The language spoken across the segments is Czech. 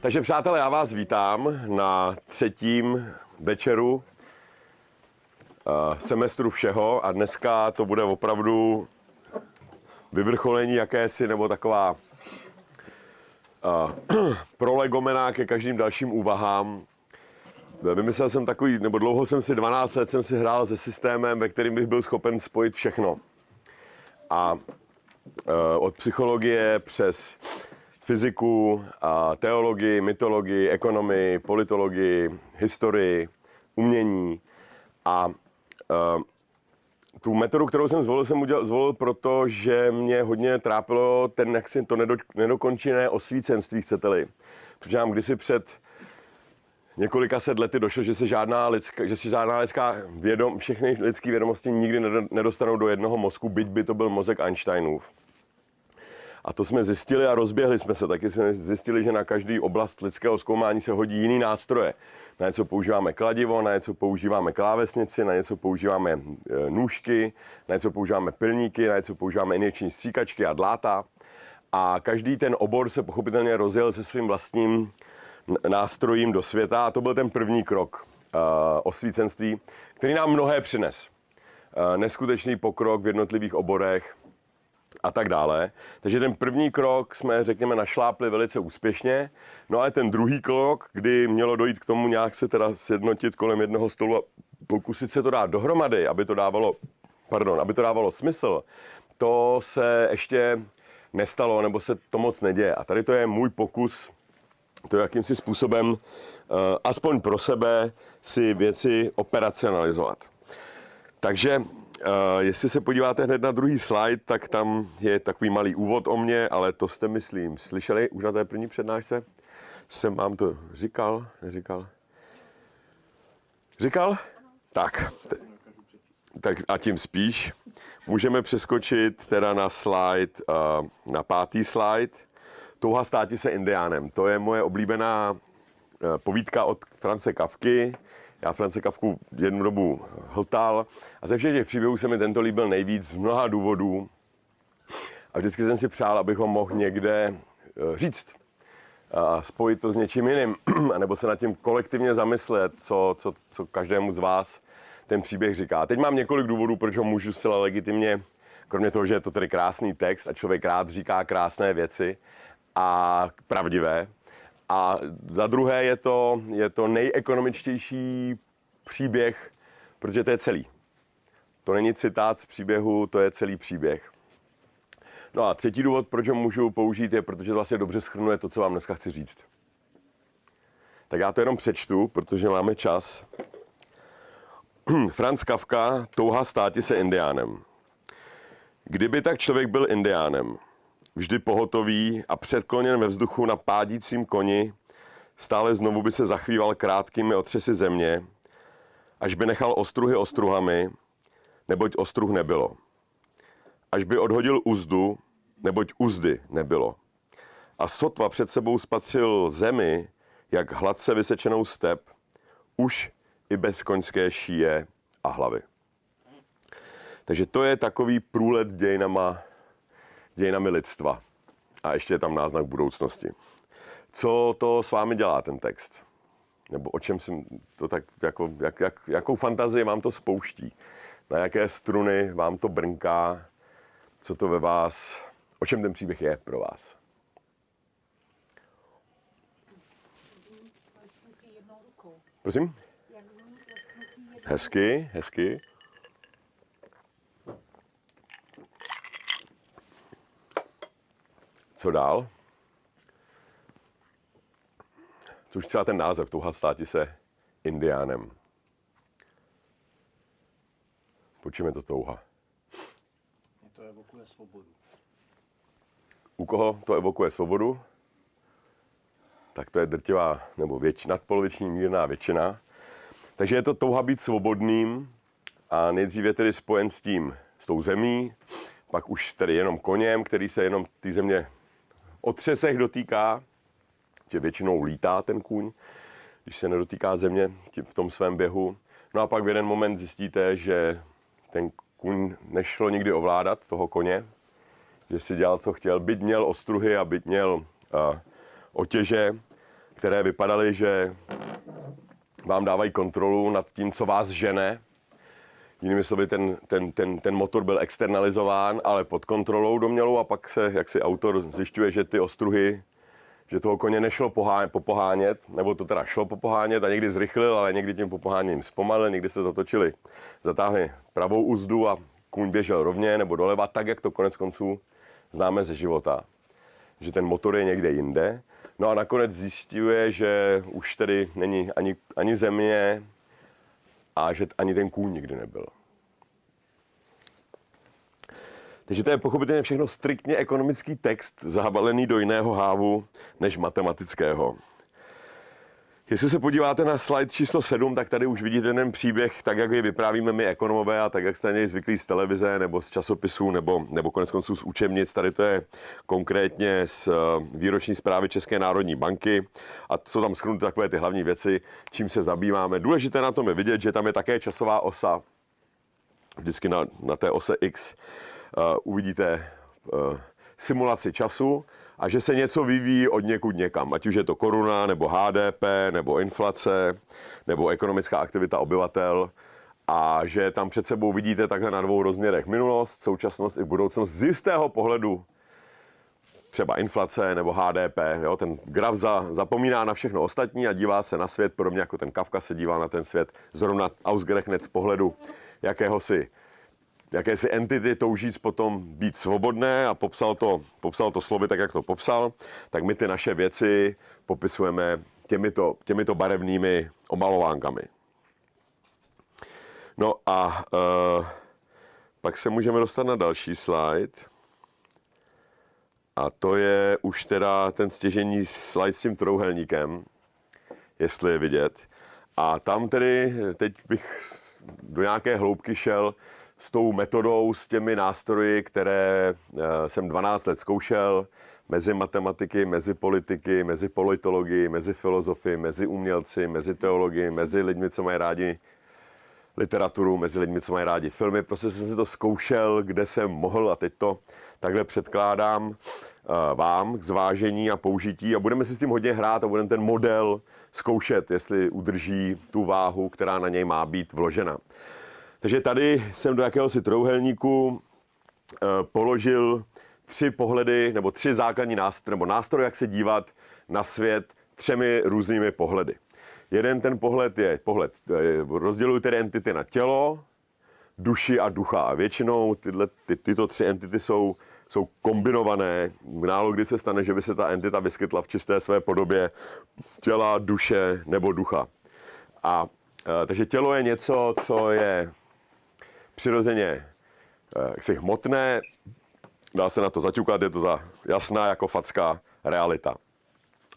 Takže přátelé, já vás vítám na třetím večeru semestru všeho a dneska to bude opravdu vyvrcholení jakési nebo taková prolegomena ke každým dalším úvahám. Vymyslel jsem takový, nebo dlouho jsem si 12 let jsem si hrál se systémem, ve kterým bych byl schopen spojit všechno. A od psychologie přes fyziku, teologii, mytologii, ekonomii, politologii, historii, umění. A tu metodu, kterou jsem zvolil proto, že mě hodně trápilo ten jaksi to nedokončené osvícenství, chcete-li. Protože nám kdysi před několika set lety došlo, že se žádná lidská všechny lidské vědomosti nikdy nedostanou do jednoho mozku, byť by to byl mozek Einsteinův. A to jsme zjistili a rozběhli jsme se. Taky jsme zjistili, že na každý oblast lidského zkoumání se hodí jiný nástroje. Na něco používáme kladivo, na něco používáme klávesnici, na něco používáme nůžky, na něco používáme pilníky, na něco používáme injekční stříkačky a dláta. A každý ten obor se pochopitelně rozjel se svým vlastním nástrojím do světa a to byl ten první krok osvícenství, který nám mnohé přines. Neskutečný pokrok v jednotlivých oborech a tak dále. Takže ten první krok jsme, řekněme, našlápli velice úspěšně. No ale ten druhý krok, kdy mělo dojít k tomu nějak se teda sjednotit kolem jednoho stolu a pokusit se to dát dohromady, aby to dávalo smysl, to se ještě nestalo, nebo se to moc neděje. A tady to je můj pokus to jakýmsi způsobem, aspoň pro sebe, si věci operacionalizovat. Takže jestli se podíváte hned na druhý slide, tak tam je takový malý úvod o mně, ale to jste, myslím, slyšeli už na té první přednášce. Jsem vám to říkal, neříkal? Říkal? Tak a tím spíš. Můžeme přeskočit teda na slide, na 5. slide. Touha státi se indiánem. To je moje oblíbená povídka od Franze Kafky. Já France Kafku jednu dobu hltal a ze všech těch příběhů se mi tento líbil nejvíc z mnoha důvodů. A vždycky jsem si přál, abych ho mohl někde říct. A spojit to s něčím jiným, nebo se nad tím kolektivně zamyslet, co každému z vás ten příběh říká. Teď mám několik důvodů, proč ho můžu zcela legitimně, kromě toho, že je to tedy krásný text a člověk rád říká krásné věci a pravdivé. A za druhé je to nejekonomičtější příběh, protože to je celý. To není citát z příběhu, to je celý příběh. No a třetí důvod, proč ho můžu použít, je, protože to vlastně dobře shrnuje to, co vám dneska chci říct. Tak já to jenom přečtu, protože máme čas. Franz Kafka, Touha státi se indiánem. Kdyby tak člověk byl indiánem, vždy pohotový a předkloněn ve vzduchu na pádícím koni, stále znovu by se zachvíval krátkými otřesy země, až by nechal ostruhy ostruhami, neboť ostruh nebylo. Až by odhodil uzdu, neboť uzdy nebylo. A sotva před sebou spatřil zemi, jak hladce vysečenou step, už i bez koňské šíje a hlavy. Takže to je takový průlet dějinami lidstva. A ještě je tam náznak budoucnosti. Co to s vámi dělá ten text? Nebo o čem jsem to tak, jakou fantazii vám to spouští? Na jaké struny vám to brnká? Co to ve vás, o čem ten příběh je pro vás? Prosím? Hezky. Co dál? Což třeba ten název, Touha státi se indiánem. Po čem je to touha? To evokuje svobodu. U koho to evokuje svobodu? Tak to je drtivá, nebo nadpoloviční mírná většina. Takže je to touha být svobodným a nejdříve tedy spojen s tou zemí, pak už tedy jenom koněm, který se jenom té země otřesech dotýká, že většinou lítá ten kůň, když se nedotýká země v tom svém běhu. No a pak v jeden moment zjistíte, že ten kůň nešlo nikdy ovládat, toho koně, že si dělal, co chtěl, byť měl ostruhy a byť měl otěže, které vypadaly, že vám dávají kontrolu nad tím, co vás žene. Jinými slovy, ten motor byl externalizován, ale pod kontrolou domělou a pak se, jak si autor zjišťuje, že ty ostruhy, že toho koně nešlo popohánět, nebo to teda šlo popohánět a někdy zrychlil, ale někdy tím popoháněním zpomalil, někdy se zatočili, zatáhli pravou uzdu a kůň běžel rovně nebo doleva, tak jak to konec konců známe ze života, že ten motor je někde jinde. No a nakonec zjišťuje, že už tedy není ani země a že ani ten kůň nikdy nebyl. Takže to je pochopitelně všechno striktně ekonomický text, zabalený do jiného hávu než matematického. Jestli se podíváte na slide číslo 7, tak tady už vidíte ten příběh, tak jak je vyprávíme my ekonomové a tak jak jste něj zvyklí z televize nebo z časopisů nebo konec konců z učebnic. Tady to je konkrétně z výroční zprávy České národní banky a jsou tam shrnuty takové ty hlavní věci, čím se zabýváme. Důležité na tom je vidět, že tam je také časová osa, vždycky na té ose X uvidíte simulaci času a že se něco vyvíjí od někud někam, ať už je to koruna, nebo HDP, nebo inflace, nebo ekonomická aktivita obyvatel a že tam před sebou vidíte takhle na dvou rozměrech minulost, současnost i budoucnost z jistého pohledu třeba inflace nebo HDP. Jo? Ten graf zapomíná na všechno ostatní a dívá se na svět, podobně jako ten Kafka se díval na ten svět zrovna ausgerechnet z pohledu jakési entity toužíc potom být svobodné a popsal to slovy tak, jak to popsal, tak my ty naše věci popisujeme těmito barevnými omalovánkami. No a pak se můžeme dostat na další slide. A to je už teda ten stěžejní slide s tím trouhelníkem, jestli je vidět. A tam tedy, teď bych do nějaké hloubky šel s tou metodou, s těmi nástroji, které jsem 12 let zkoušel, mezi matematiky, mezi politiky, mezi politology, mezi filozofy, mezi umělci, mezi teology, mezi lidmi, co mají rádi literaturu, mezi lidmi, co mají rádi filmy. Prostě jsem si to zkoušel, kde jsem mohl a teď to takhle předkládám vám k zvážení a použití a budeme si s tím hodně hrát a budeme ten model zkoušet, jestli udrží tu váhu, která na něj má být vložena. Takže tady jsem do jakéhosi trouhelníku položil 3 pohledy nebo 3 základní nástroje, jak se dívat na svět 3 různými pohledy. Jeden ten pohled je rozděluji tedy entity na tělo, duši a ducha. A většinou tyto 3 entity jsou kombinované. Málo kdy se stane, že by se ta entita vyskytla v čisté své podobě těla, duše nebo ducha. Takže tělo je něco, co je přirozeně jaksi hmotné, dá se na to zaťukat, je to ta jasná jako facka realita.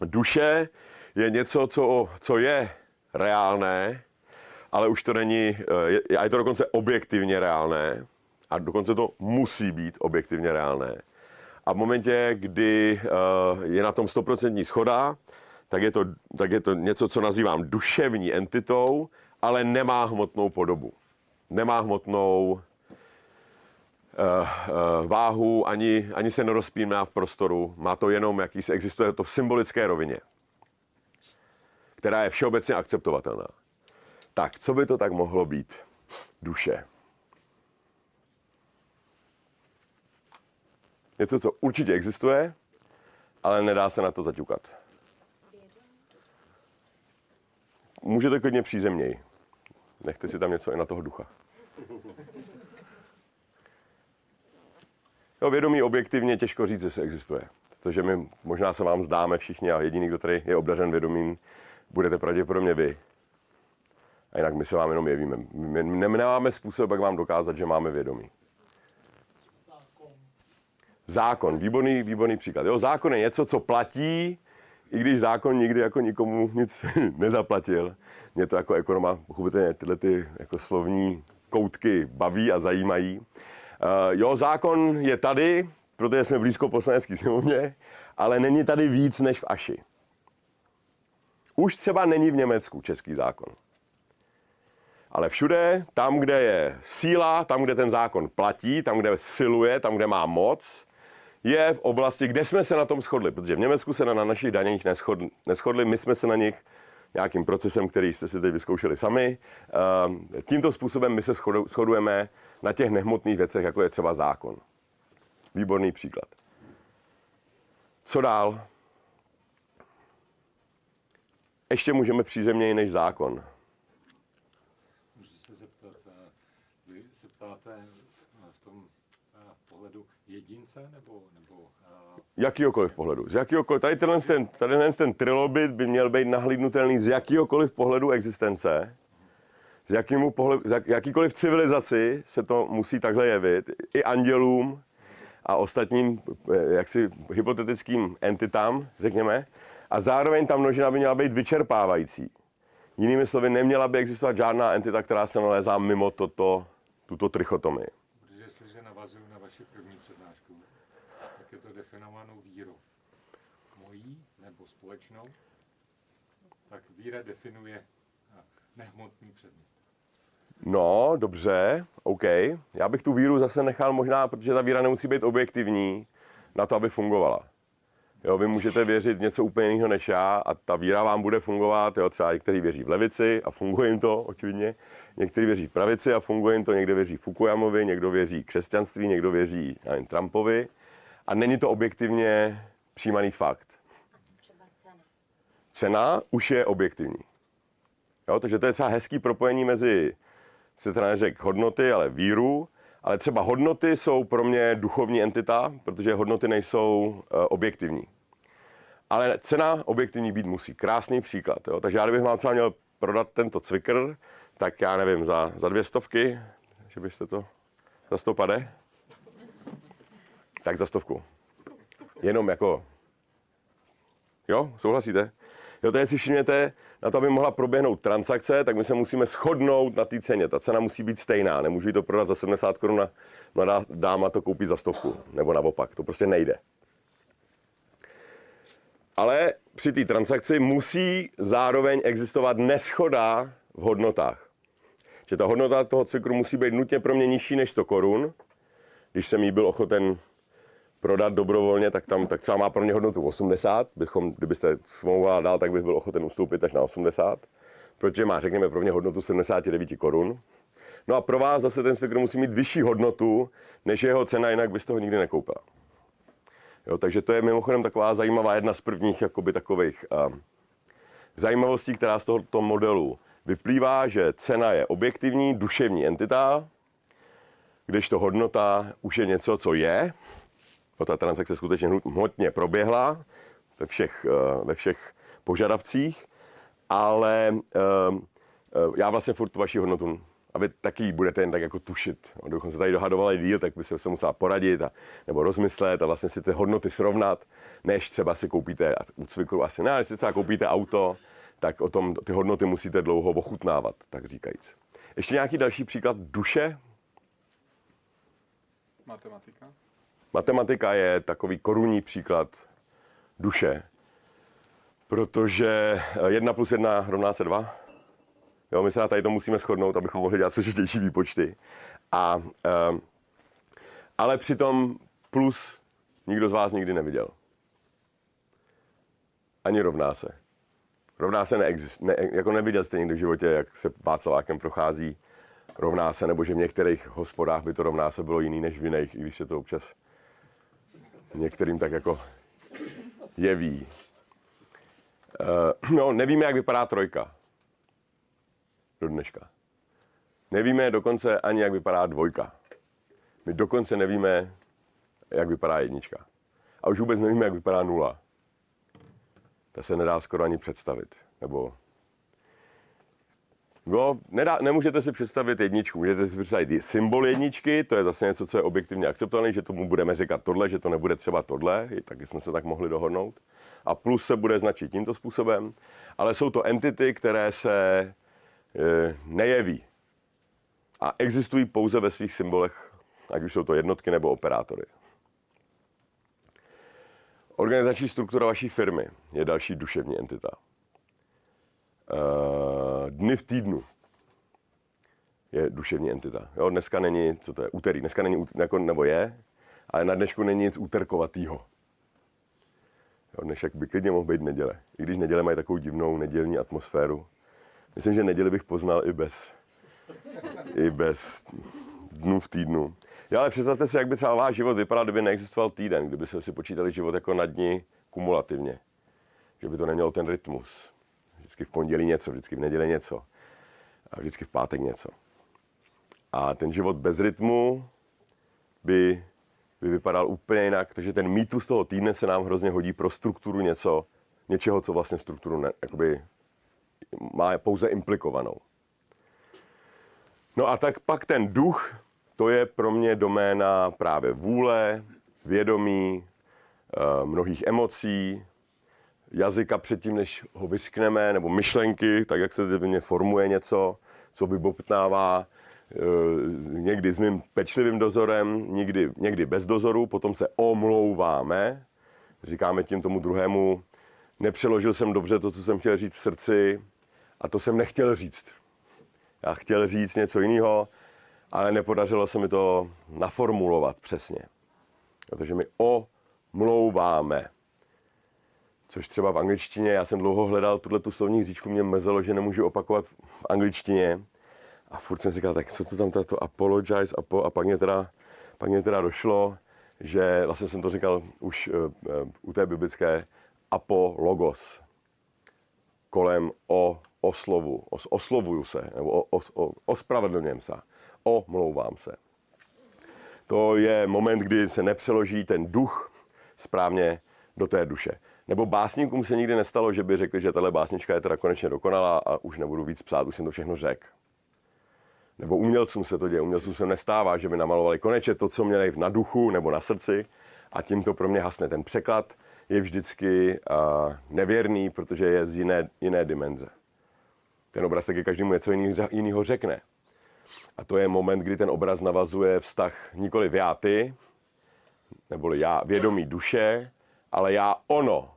Duše je něco, co je reálné, ale už to není, a je to dokonce objektivně reálné a dokonce to musí být objektivně reálné. A v momentě, kdy je na tom 100% shoda, tak je to něco, co nazývám duševní entitou, ale nemá hmotnou podobu. Nemá hmotnou váhu, ani se nerozpíná v prostoru. Má to jenom existuje to v symbolické rovině, která je všeobecně akceptovatelná. Tak, co by to tak mohlo být? Duše. Něco, co určitě existuje, ale nedá se na to zaťukat. Můžete klidně přízemněji. Nechte si tam něco i na toho ducha. Jo, vědomí objektivně těžko říct, jestli existuje. Protože my možná se vám zdáme všichni a jediný, kdo tady je obdařen vědomím, budete pravděpodobně vy. A jinak my se vám jenom jevíme. My nemáme způsob, jak vám dokázat, že máme vědomí. Zákon. Výborný příklad. Jo, zákon je něco, co platí, i když zákon nikdy jako nikomu nic nezaplatil. Mě to jako ekonoma, pochopitelně tyhle ty jako slovní koutky baví a zajímají. Jo, zákon je tady, protože jsme blízko Poslanecké sněmovně, ale není tady víc než v Aši. Už třeba není v Německu český zákon. Ale všude, tam, kde je síla, tam, kde ten zákon platí, tam, kde siluje, tam, kde má moc, je v oblasti, kde jsme se na tom shodli, protože v Německu se na našich daních neshodli, my jsme se na nich nějakým procesem, který jste si teď vyzkoušeli sami. Tímto způsobem my se shodujeme na těch nehmotných věcech, jako je třeba zákon. Výborný příklad. Co dál? Ještě můžeme přízemněji než zákon. Můžu se zeptat, vy se ptáte v tom pohledu jedince nebo Jakýhokoliv pohledu. Z jakýhokoliv, tady ten trilobit by měl být nahlídnutelný z jakýhokoliv pohledu existence. Jakýkoliv civilizaci se to musí takhle jevit. I andělům a ostatním jaksi hypotetickým entitám, řekněme. A zároveň ta množina by měla být vyčerpávající. Jinými slovy, neměla by existovat žádná entita, která se nalézá mimo tuto trichotomii. Protože jestliže navazuju na vaši první přednášku, tak je to definovanou vírou. Mojí nebo společnou, tak víra definuje nehmotný předmět. No, dobře, OK. Já bych tu víru zase nechal možná, protože ta víra nemusí být objektivní na to, aby fungovala. Jo, vy můžete věřit v něco úplně jiného než já a ta víra vám bude fungovat. Jo, třeba někteří věří v levici a funguje jim to, očividně. Někteří věří v pravici a funguje jim to. Někdo věří Fukuyamovi, někdo věří křesťanství, někdo věří Trumpovi. A není to objektivně přijímaný fakt. A co třeba cena? Cena už je objektivní. Jo, takže to je třeba hezký propojení mezi, se teda neřekl hodnoty, ale víru. Ale třeba hodnoty jsou pro mě duchovní entita, protože hodnoty nejsou objektivní. Ale cena objektivní být musí. Krásný příklad. Jo? Takže já kdybych vám třeba měl prodat tento cvikr, tak já nevím, za 200, že byste to za 100 pade? Tak za 100. Jenom jako... Jo, souhlasíte? Jo, to je, si všimněte, na to, aby mohla proběhnout transakce, tak my se musíme shodnout na té ceně. Ta cena musí být stejná. Nemůžu jí to prodat za 70 korun a mladá dáma to koupí za 100. Nebo naopak. To prostě nejde. Ale při té transakci musí zároveň existovat neshoda v hodnotách. Že ta hodnota toho cyklu musí být nutně pro mě nižší než 100 korun. Když jsem jí byl ochoten prodat dobrovolně, tak třeba má pro mě hodnotu 80. Kdybyste smlouvala dál, tak bych byl ochoten ustoupit až na 80. Protože má, řekněme, pro mě hodnotu 79 korun. No a pro vás zase ten cvikr musí mít vyšší hodnotu, než jeho cena, jinak byste ho nikdy nekoupila. Jo, takže to je mimochodem taková zajímavá, jedna z prvních jakoby takových zajímavostí, která z tohoto modelu vyplývá, že cena je objektivní, duševní entita, kdežto hodnota už je něco, co je. Ta transakce skutečně hmotně proběhla ve všech požadavcích, ale já vlastně furt tu vaši hodnotu, a vy taky budete jen tak jako tušit. Kdybychom se tady dohadovali díl, tak by se musela poradit nebo rozmyslet a vlastně si ty hodnoty srovnat, než třeba si koupíte, u cvikru asi ne, ale si třeba koupíte auto, tak o tom ty hodnoty musíte dlouho ochutnávat, tak říkajíc. Ještě nějaký další příklad duše? Matematika. Matematika je takový korunní příklad duše, protože 1 + 1 rovná se 2. Jo, my se na tady to musíme shodnout, abychom mohli dělat složitější výpočty. Ale přitom plus nikdo z vás nikdy neviděl. Ani rovná se. Rovná se neexistuje. Jako neviděl jste někdy v životě, jak se Václavákem prochází rovná se, nebo že v některých hospodách by to rovná se bylo jiný než v jiných, i když se to občas některým tak jako jeví. No, nevíme, jak vypadá trojka. Do dneška. Nevíme dokonce ani, jak vypadá dvojka. My dokonce nevíme, jak vypadá jednička. A už vůbec nevíme, jak vypadá 0. To se nedá skoro ani představit. Nebo... No, nemůžete si představit jedničku. Můžete si představit symbol jedničky, to je zase něco, co je objektivně akceptované, že tomu budeme říkat tohle, že to nebude třeba tohle, taky jsme se tak mohli dohodnout. A plus se bude značit tímto způsobem. Ale jsou to entity, které se nejeví. A existují pouze ve svých symbolech, ať už jsou to jednotky nebo operátory. Organizační struktura vaší firmy je další duševní entita. Dny v týdnu je duševní entita. Jo, dneska není, co to je, úterý. Dneska není, nebo je, ale na dnešku není nic úterkovatýho. Jo, dnešek by klidně mohl být neděle. I když neděle mají takovou divnou nedělní atmosféru. Myslím, že neděli bych poznal i bez dnů v týdnu. Jo, ale představte si, jak by třeba váš život vypadal, kdyby neexistoval týden, kdyby se si počítali život jako na dni kumulativně. Že by to nemělo ten rytmus. Vždycky v pondělí něco, vždycky v neděli něco. A vždycky v pátek něco. A ten život bez rytmu by vypadal úplně jinak. Takže ten mýtus toho týdne se nám hrozně hodí pro strukturu něčeho, co vlastně strukturu má pouze implikovanou. No a tak pak ten duch, to je pro mě doména právě vůle, vědomí, mnohých emocí, jazyka předtím, než ho vyřkneme, nebo myšlenky, tak jak se v ně formuje něco, co vybobtnává, někdy s mým pečlivým dozorem, někdy bez dozoru, potom se omlouváme, říkáme tím tomu druhému, nepřeložil jsem dobře to, co jsem chtěl říct v srdci, a to jsem nechtěl říct. Já chtěl říct něco jiného, ale nepodařilo se mi to naformulovat přesně. Protože my omlouváme. Což třeba v angličtině, já jsem dlouho hledal tu slovní hříčku, mě mrzelo, že nemůžu opakovat v angličtině. A furt jsem si říkal, tak co to tam to apologize, a pak mě teda došlo, že vlastně jsem to říkal už u té biblické apologos. Kolem oslovuju se, nebo ospravedlňujem se, omlouvám se. To je moment, kdy se nepřeloží ten duch správně do té duše. Nebo básníkům se nikdy nestalo, že by řekli, že tahle básnička je teda konečně dokonalá a už nebudu víc psát, už jsem to všechno řekl. Nebo umělcům se to děje, umělcům se nestává, že by namalovali konečně to, co měli na duchu nebo na srdci, a tím to pro mě hasne. Ten překlad je vždycky nevěrný, protože je z jiné dimenze. Ten obraz taky každému něco jiného řekne. A to je moment, kdy ten obraz navazuje vztah nikoli já ty, neboli já vědomí duše, ale já ono.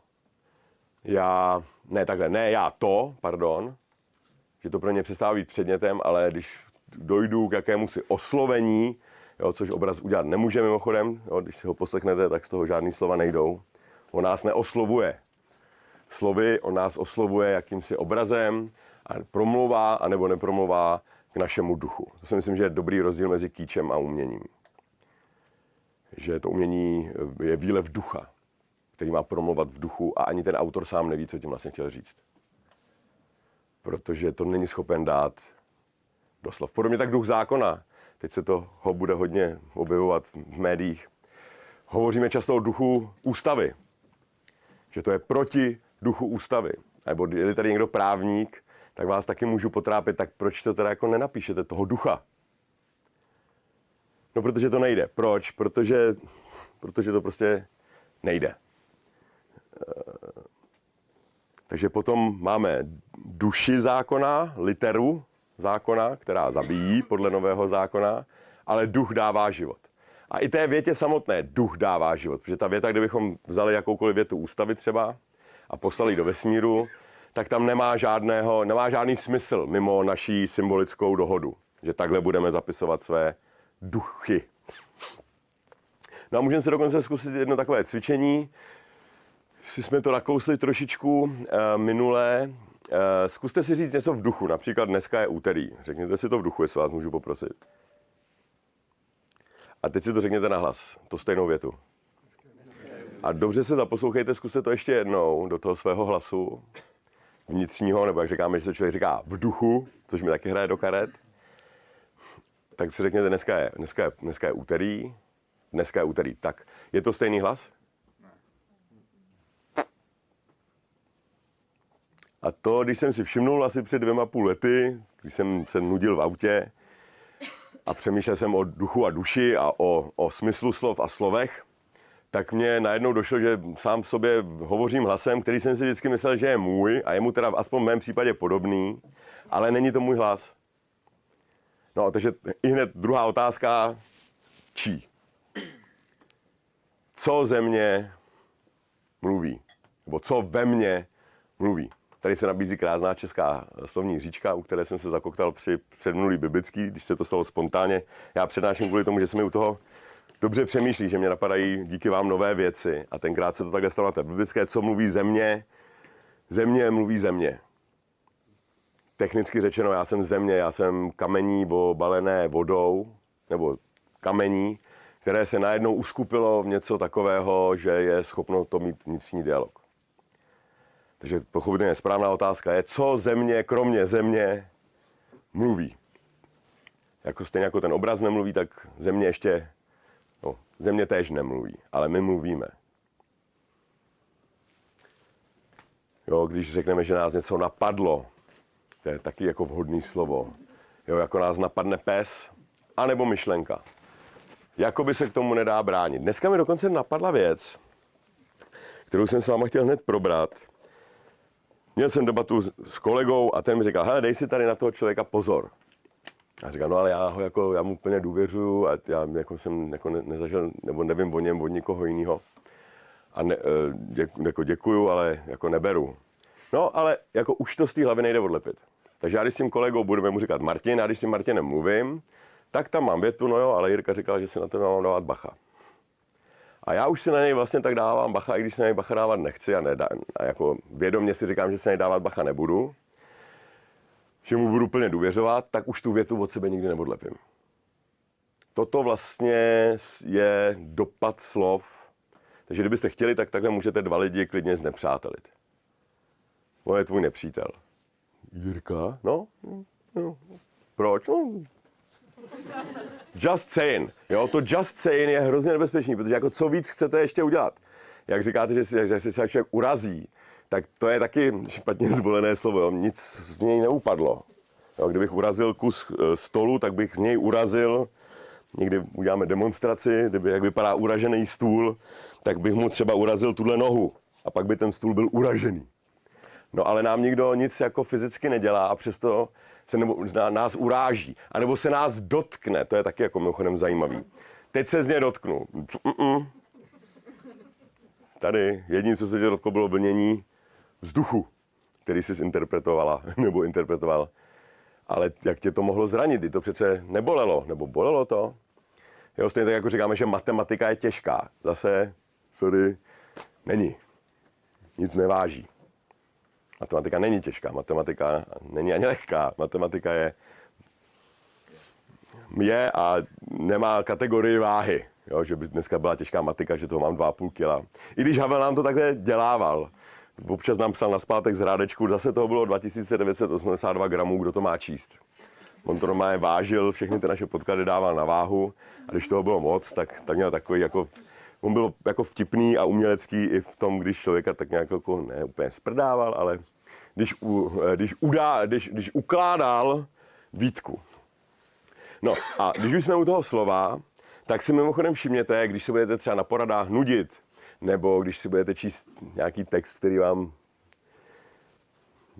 Ne já to, pardon, že to pro ně přestává být předmětem, ale když dojdu k jakémusi oslovení, jo, což obraz udělat nemůže mimochodem, jo, když si ho poslechnete, tak z toho žádný slova nejdou. On nás neoslovuje slovy, on nás oslovuje jakýmsi obrazem a promluvá anebo nepromluvá k našemu duchu. To si myslím, že je dobrý rozdíl mezi kýčem a uměním. Že to umění je výlev ducha, který má promluvat v duchu, a ani ten autor sám neví, co tím vlastně chtěl říct. Protože to není schopen dát do slov. Podobně tak duch zákona. Teď se ho bude hodně objevovat v médiích. Hovoříme často o duchu ústavy. Že to je proti duchu ústavy. Nebo je tady někdo právník, tak vás taky můžu potrápit, tak proč to teda jako nenapíšete, toho ducha? No, protože to nejde. Proč? Protože to prostě nejde. Takže potom máme duši zákona, literu zákona, která zabíjí podle nového zákona, ale duch dává život. A i té větě samotné duch dává život, protože ta věta, kdybychom vzali jakoukoliv větu ústavy třeba a poslali do vesmíru, tak tam nemá žádný smysl mimo naší symbolickou dohodu, že takhle budeme zapisovat své duchy. No a můžeme si dokonce zkusit jedno takové cvičení. Si jsme to nakousli trošičku minulé. Zkuste si říct něco v duchu, například dneska je úterý. Řekněte si to v duchu, jestli vás můžu poprosit. A teď si to řekněte nahlas, to stejnou větu. A dobře se zaposlouchejte, zkuste to ještě jednou do toho svého hlasu vnitřního, nebo jak říkáme, že se člověk říká v duchu, což mi taky hraje do karet. Tak si řekněte, dneska je úterý, dneska je úterý. Tak, je to stejný hlas? A to, když jsem si všimnul asi před 2,5 lety, když jsem se nudil v autě a přemýšlel jsem o duchu a duši a o smyslu slov a slovech, tak mě najednou došlo, že sám v sobě hovořím hlasem, který jsem si vždycky myslel, že je můj a je mu teda aspoň v mém případě podobný, ale není to můj hlas. No, takže i hned druhá otázka, čí? Co ze mě mluví? Nebo co ve mně mluví? Tady se nabízí krásná česká slovní hříčka, u které jsem se zakoktal při předminulý biblický, když se to stalo spontánně. Já přednáším kvůli tomu, že se mi u toho dobře přemýšlí, že mě napadají díky vám nové věci a tenkrát se to takhle stalo na té biblické, co mluví země, země mluví země. Technicky řečeno, já jsem země, já jsem kamení obalené vodou, nebo kamení, které se najednou uskupilo v něco takového, že je schopno to mít vnitřní dialog. Takže pochopitelně správná otázka je, co země, kromě země, mluví. Stejně jako ten obraz nemluví, tak země ještě, země též nemluví, ale my mluvíme. Jo, když řekneme, že nás něco napadlo, to je taky jako vhodný slovo. Jo, jako nás napadne pes, anebo myšlenka. Jakoby se k tomu nedá bránit. Dneska mi dokonce napadla věc, kterou jsem s váma chtěl hned probrat. Měl jsem debatu s kolegou a ten mi říkal, hele, dej si tady na toho člověka pozor. A říkal, no ale já mu úplně důvěřuju a já jsem nezažil, nebo nevím o něm, od nikoho jiného. A děkuju, ale jako neberu. No, ale jako už to z té hlavy nejde odlepit. Takže já když s tím kolegou budeme mu říkat Martin, a když s tím Martinem mluvím, tak tam mám větu, no jo, ale Jirka říkal, že si na to mám dávat bacha. A já už si na něj vlastně tak dávám bacha, i když se na něj bacha dávat nechci a jako vědomě si říkám, že se na něj dávat bacha nebudu, že mu budu plně důvěřovat, tak už tu větu od sebe nikdy neodlepím. Toto vlastně je dopad slov. Takže kdybyste chtěli, tak takhle můžete dva lidi klidně znepřátelit. On je tvůj nepřítel. Jirka? No. Proč? No. Just saying. Jo, to just saying je hrozně nebezpečný, protože jako co víc chcete ještě udělat. Jak říkáte, že si člověk urazí, tak to je taky špatně zvolené slovo. Jo. Nic z něj neupadlo. Jo, kdybych urazil kus stolu, tak bych z něj urazil, někdy uděláme demonstraci, jak vypadá uražený stůl, tak bych mu třeba urazil tuhle nohu a pak by ten stůl byl uražený. No ale nám nikdo nic jako fyzicky nedělá a přesto se nás uráží. A nebo se nás dotkne, to je taky jako mimochodem zajímavý. Teď se z něj dotknu. Tady jediné, co se tě dotklo, bylo vlnění vzduchu, který jsi zinterpretovala nebo interpretoval. Ale jak tě to mohlo zranit? Ty to přece nebolelo, nebo bolelo to? Jo, stejně tak jako říkáme, že matematika je těžká. Zase, není. Nic neváží. Matematika není těžká, matematika není ani lehká. Matematika je a nemá kategorii váhy. Jo, že by dneska byla těžká matika, že toho mám 2,5 kg. I když Havel nám to takhle dělával. Občas nám psal nazpátek z hrádečku, zase toho bylo 2982 gramů, kdo to má číst. On to normálně vážil, všechny ty naše podklady dával na váhu a když toho bylo moc, tak měl takový jako, on byl jako vtipný a umělecký i v tom, když člověka tak nějak jako ne úplně sprdával, ale když ukládal výtku. No a když už jsme u toho slova, tak si mimochodem všimněte, když se budete třeba na poradách nudit, nebo když si budete číst nějaký text, který vám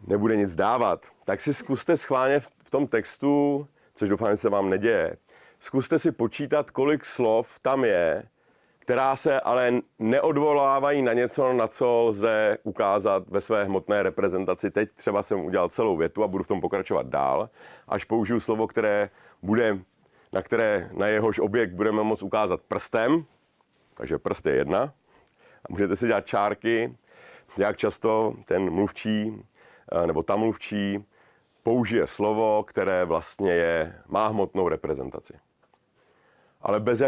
nebude nic dávat, tak si zkuste schválně v tom textu, což doufám, že se vám neděje, zkuste si počítat, kolik slov tam je, která se ale neodvolávají na něco, na co lze ukázat ve své hmotné reprezentaci. Teď třeba jsem udělal celou větu a budu v tom pokračovat dál, až použiju slovo, na jehož objekt budeme moct ukázat prstem, takže prst je 1. A můžete si dělat čárky, jak často ten mluvčí nebo ta mluvčí použije slovo, které vlastně má hmotnou reprezentaci. Ale bez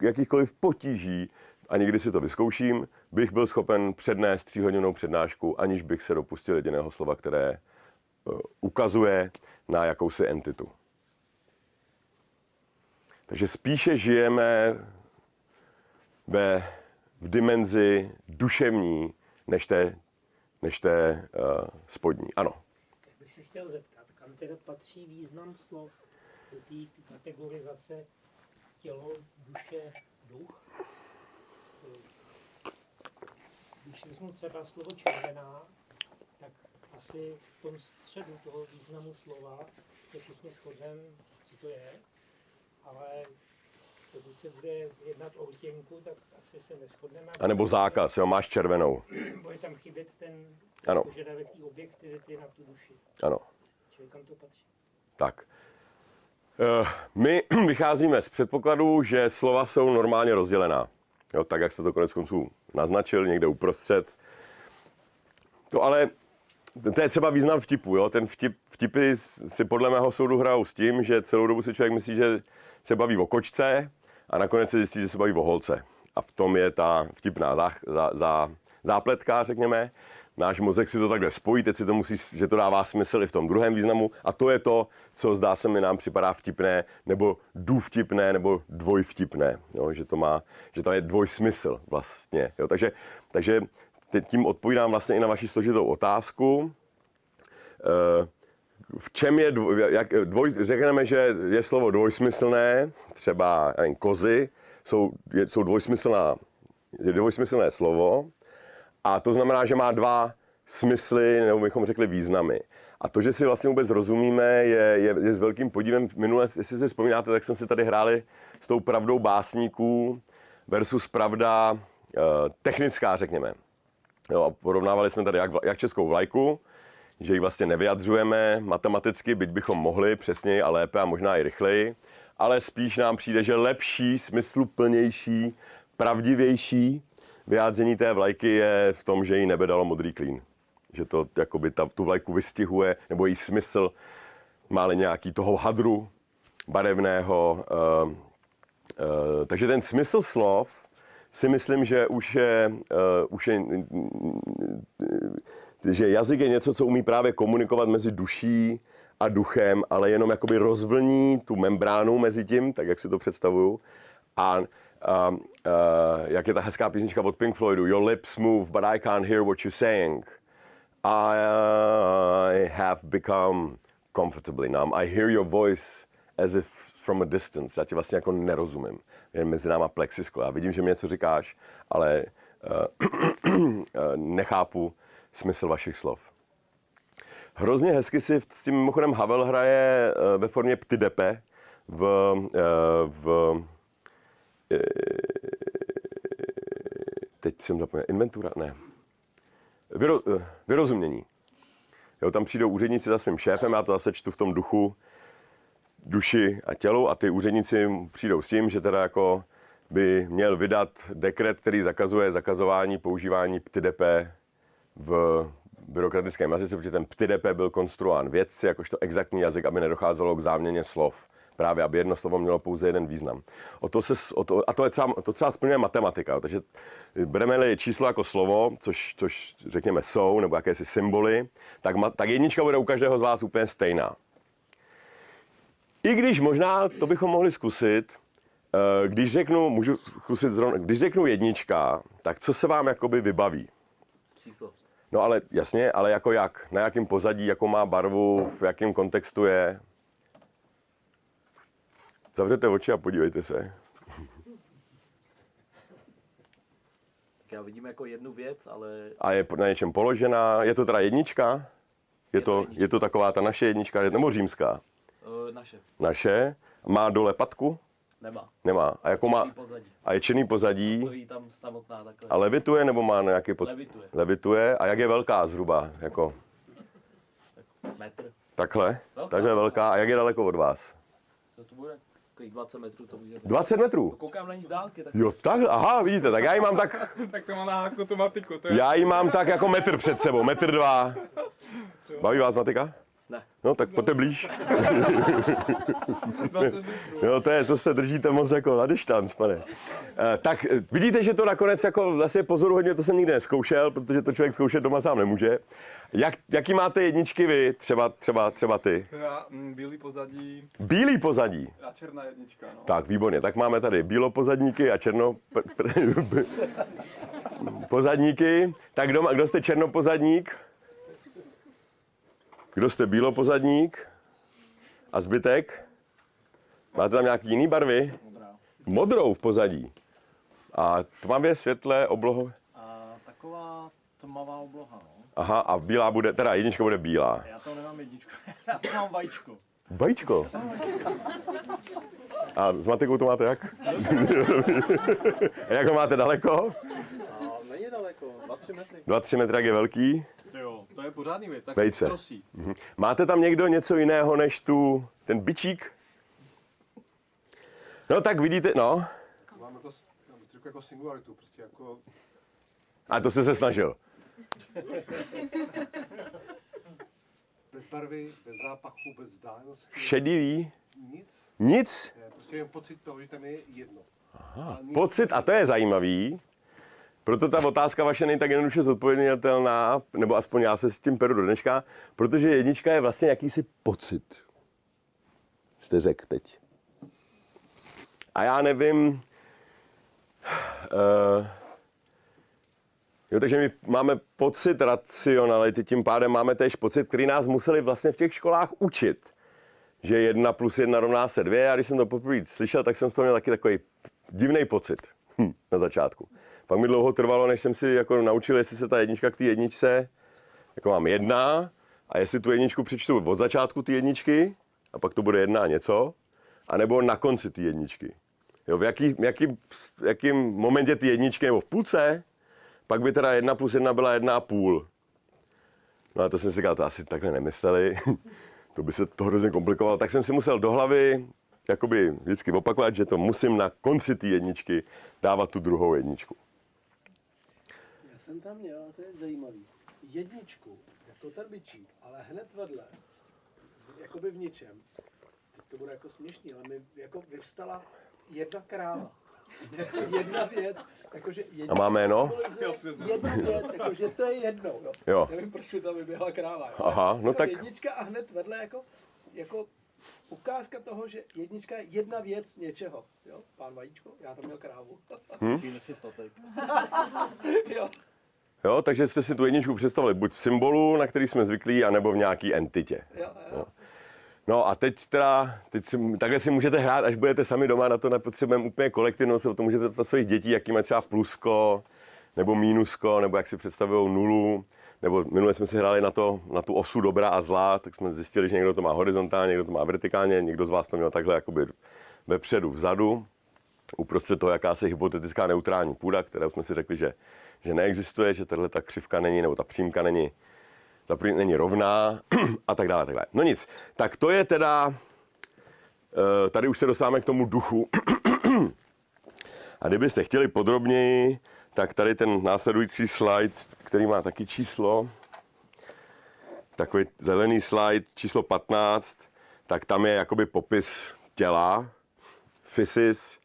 jakýchkoliv potíží, a někdy si to vyzkouším, bych byl schopen přednést 3hodinovou přednášku, aniž bych se dopustil jediného slova, které ukazuje na jakousi entitu. Takže spíše žijeme v dimenzi duševní, než té spodní. Ano. Tak bych se chtěl zeptat, kam teda patří význam slov do té kategorizace tělo, duše, duch? Když vezmu třeba slovo červená, tak asi v tom středu toho významu slova se všichni shodneme, co to je, ale pokud se bude jednat o otěnku, tak asi se neshodneme. A nebo zákaz, jo, máš červenou. Bude tam chybět ten požadavek té objektivity na tu duši. Ano. Čili kam to patří? Tak. My vycházíme z předpokladu, že slova jsou normálně rozdělená. Jo, tak, jak jste to konec konců naznačil, někde uprostřed. To ale, to je třeba význam vtipu. Jo? Ten vtipy si podle mého soudu hrajou s tím, že celou dobu si člověk myslí, že se baví o kočce a nakonec se zjistí, že se baví o holce. A v tom je ta vtipná zápletka, řekněme. Náš mozek si to takhle spojí, teď si to musí, že to dává smysl i v tom druhém významu. A to je to, co zdá se mi nám připadá vtipné, nebo důvtipné, nebo dvojvtipné. Jo? Že to je dvojsmysl vlastně. Jo? Takže tím odpovídám vlastně i na vaši složitou otázku. V čem je řekneme, že je slovo dvojsmyslné, třeba kozy, jsou dvojsmyslné slovo, a to znamená, že má dva smysly, nebo bychom řekli významy. A to, že si vlastně vůbec rozumíme, je s velkým podívem. Minule, jestli si vzpomínáte, tak jsme si tady hráli s tou pravdou básníků versus pravda technická, řekněme. Jo, a porovnávali jsme tady jak českou vlajku, že ji vlastně nevyjadřujeme matematicky, byť bychom mohli přesněji a lépe a možná i rychleji, ale spíš nám přijde, že lepší, smysluplnější, pravdivější vyjádření té vlajky je v tom, že jí nebe dalo modrý klín. Že to jakoby tu vlajku vystihuje, nebo její smysl má nějaký toho hadru barevného. Takže ten smysl slov si myslím, že že jazyk je něco, co umí právě komunikovat mezi duší a duchem, ale jenom jakoby rozvlní tu membránu mezi tím, tak jak si to představuju. A jak je ta hezká písnička od Pink Floydu, Your lips move, but I can't hear what you're saying. I have become comfortably numb. I hear your voice as if from a distance. Já ti vlastně jako nerozumím. Je mezi náma plexisklo. Já vidím, že mi něco říkáš, ale nechápu smysl vašich slov. Hrozně hezky si s tím mimochodem Havel hraje ve formě ptidepe teď jsem zapomněl, inventura, ne. Vyrozumění. Jo, tam přijdou úředníci za svým šéfem, já to zase čtu v tom duši a tělu, a ty úředníci přijdou s tím, že teda jako by měl vydat dekret, který zakazuje zakazování používání ptidepe v byrokratickém jazyce, protože ten ptidepe byl konstruován vědci jakožto exaktní jazyk, aby nedocházelo k záměně slov. Právě, aby jedno slovo mělo pouze jeden význam. To třeba splňuje matematika. Takže bereme-li číslo jako slovo, což řekněme jsou, nebo jakési symboly, tak jednička bude u každého z vás úplně stejná. I když možná to bychom mohli zkusit, když řeknu jednička, tak co se vám jakoby vybaví? Číslo. No ale jasně, ale jako jak? Na jakém pozadí, jakou má barvu, v jakém kontextu je? Zavřete oči a podívejte se. Tak já vidím jako jednu věc, ale... A je na něčem položená? Je to teda jednička? Je to taková ta naše jednička, nebo římská? Naše. Naše. Má dole patku? Nemá. Nemá. A jakou má? Pozadí. A je černý pozadí? Stojí tam samotná takhle. A levituje, nebo má nějaký Levituje. Levituje. A jak je velká zhruba? Jako... Metr. Takhle? Velká. Takhle velká. A jak je daleko od vás? Co to bude? Takových 20 metrů to bude. 20 metrů? Koukám na ní z dálky. Tak... Jo, takhle. Aha, vidíte, tak já ji mám tak... Tak to má na háku tu matiku. To je... Já ji mám tak jako metr před sebou, 1,2 m. Baví vás matika? Ne. No, tak pojďte blíž. 20 metrů. Jo, to se držíte moc jako na distanc, pane. Tak vidíte, že to nakonec jako vlastně pozoruhodně, to jsem nikdy neskoušel, protože to člověk zkoušet doma sám nemůže. Jaký máte jedničky vy, třeba ty? Já bílý pozadí Bílý pozadí. a černá jednička, no. Tak, výborně. Tak máme tady bílopozadníky a pozadníky. Tak kdo jste černopozadník? Kdo jste bílopozadník? A zbytek? Máte tam nějaký jiný barvy? Modrá. Modrou v pozadí. A tmavě světlé obloho. A taková tmavá obloha, no. Aha, a bílá bude, teda jednička bude bílá. Já to nemám jedničku, já to mám vajíčko. Vajíčko. A s matikou to máte jak? A jak ho máte daleko? A není daleko, 2-3 metry. 2-3 metry, jak je velký? Jo, to je pořádný věc, tak Vejce. prosí. Máte tam někdo něco jiného než ten bičík? No tak vidíte, no. Mám jako singularitu, prostě jako A to jste se snažil. bez barvy, bez zápachu, bez vzdálenosti. Šedivý? Nic. Nic? Ne, prostě jen pocit toho, že tam je jedno. Aha, pocit, a to je zajímavý. Proto ta otázka vaše není tak jednoduše zodpověditelná, nebo aspoň já se s tím peru do dneška, protože jednička je vlastně jakýsi pocit. Jste řekl teď. A já nevím... Jo, takže my máme pocit racionality, tím pádem máme též pocit, který nás museli vlastně v těch školách učit. Že 1 + 1 rovná se 2, a když jsem to poprvé slyšel, tak jsem z toho měl taky takový divný pocit na začátku. Pak mi dlouho trvalo, než jsem si jako naučil, jestli se ta jednička k té jedničce, jako mám 1, a jestli tu jedničku přečtu od začátku té jedničky, a pak to bude 1 a něco, anebo na konci té jedničky. Jo, v jakým momentě ty jedničky, nebo v půlce, pak by teda 1 + 1 byla 1,5. No a to jsem si říkal, to asi takhle nemysleli. To by se to hrozně komplikovalo. Tak jsem si musel do hlavy jakoby vždycky opakovat, že to musím na konci té jedničky dávat tu druhou jedničku. Já jsem tam měl, a to je zajímavý, jedničku, jako trbičí, ale hned vedle, jakoby v ničem. Teď to bude jako směšný, ale mi jako vyvstala jedna kráva. Jedna věc, jakože A má jméno? Jedna věc, jakože to je jedno, jo. Jo. Nevím, proč mi tam vyběhla kráva. Jo. Aha, no Jako tak... jednička a hned vedle jako ukázka toho, že jednička je jedna věc něčeho. Jo? Pán Vajíčko, já tam měl krávu. Píme si statek. Jo. Jo, takže jste si tu jedničku představili buď v symbolu, na který jsme zvyklí, anebo v nějaký entitě. Jo. No a takhle si můžete hrát, až budete sami doma, na to nepotřebujeme úplně kolektivnost, o tom můžete ptat svých dětí, jaký mají třeba plusko, nebo mínusko, nebo jak si představují nulu, nebo minule jsme si hráli na tu osu dobra a zla, tak jsme zjistili, že někdo to má horizontálně, někdo to má vertikálně, někdo z vás to měl takhle jakoby vepředu, vzadu, uprostřed toho jakási hypotetická neutrální půda, kterou jsme si řekli, že neexistuje, že tahle ta křivka není, nebo ta přímka není rovná a tak dále, tak dále. No nic, tak to je teda, tady už se dostáváme k tomu duchu. A kdybyste chtěli podrobněji, tak tady ten následující slide, který má taky číslo, takový zelený slide, číslo 15, tak tam je jakoby popis těla, physis,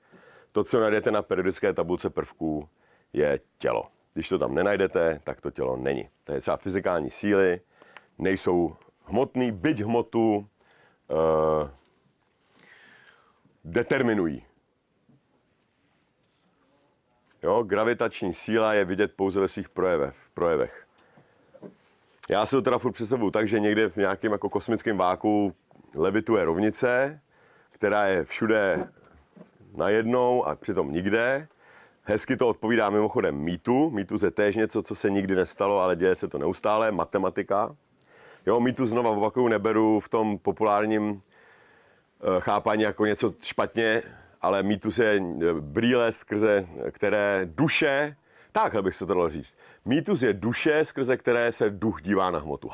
to, co najdete na periodické tabulce prvků, je tělo. Když to tam nenajdete, tak to tělo není. To je třeba fyzikální síly, nejsou hmotný, byť hmotu determinují. Jo, gravitační síla je vidět pouze ve svých projevech. Já si to teda furt představuju tak, že někde v nějakém jako kosmickém váku levituje rovnice, která je všude najednou a přitom nikde. Hezky to odpovídá mimochodem mýtu. Mýtus je též něco, co se nikdy nestalo, ale děje se to neustále. Matematika. Jo, mýtus znova opakuju, neberu v tom populárním chápání jako něco špatně, ale mýtus je brýle, skrze které duše, takhle bych se to dalo říct. Mýtus je duše, skrze které se duch dívá na hmotu.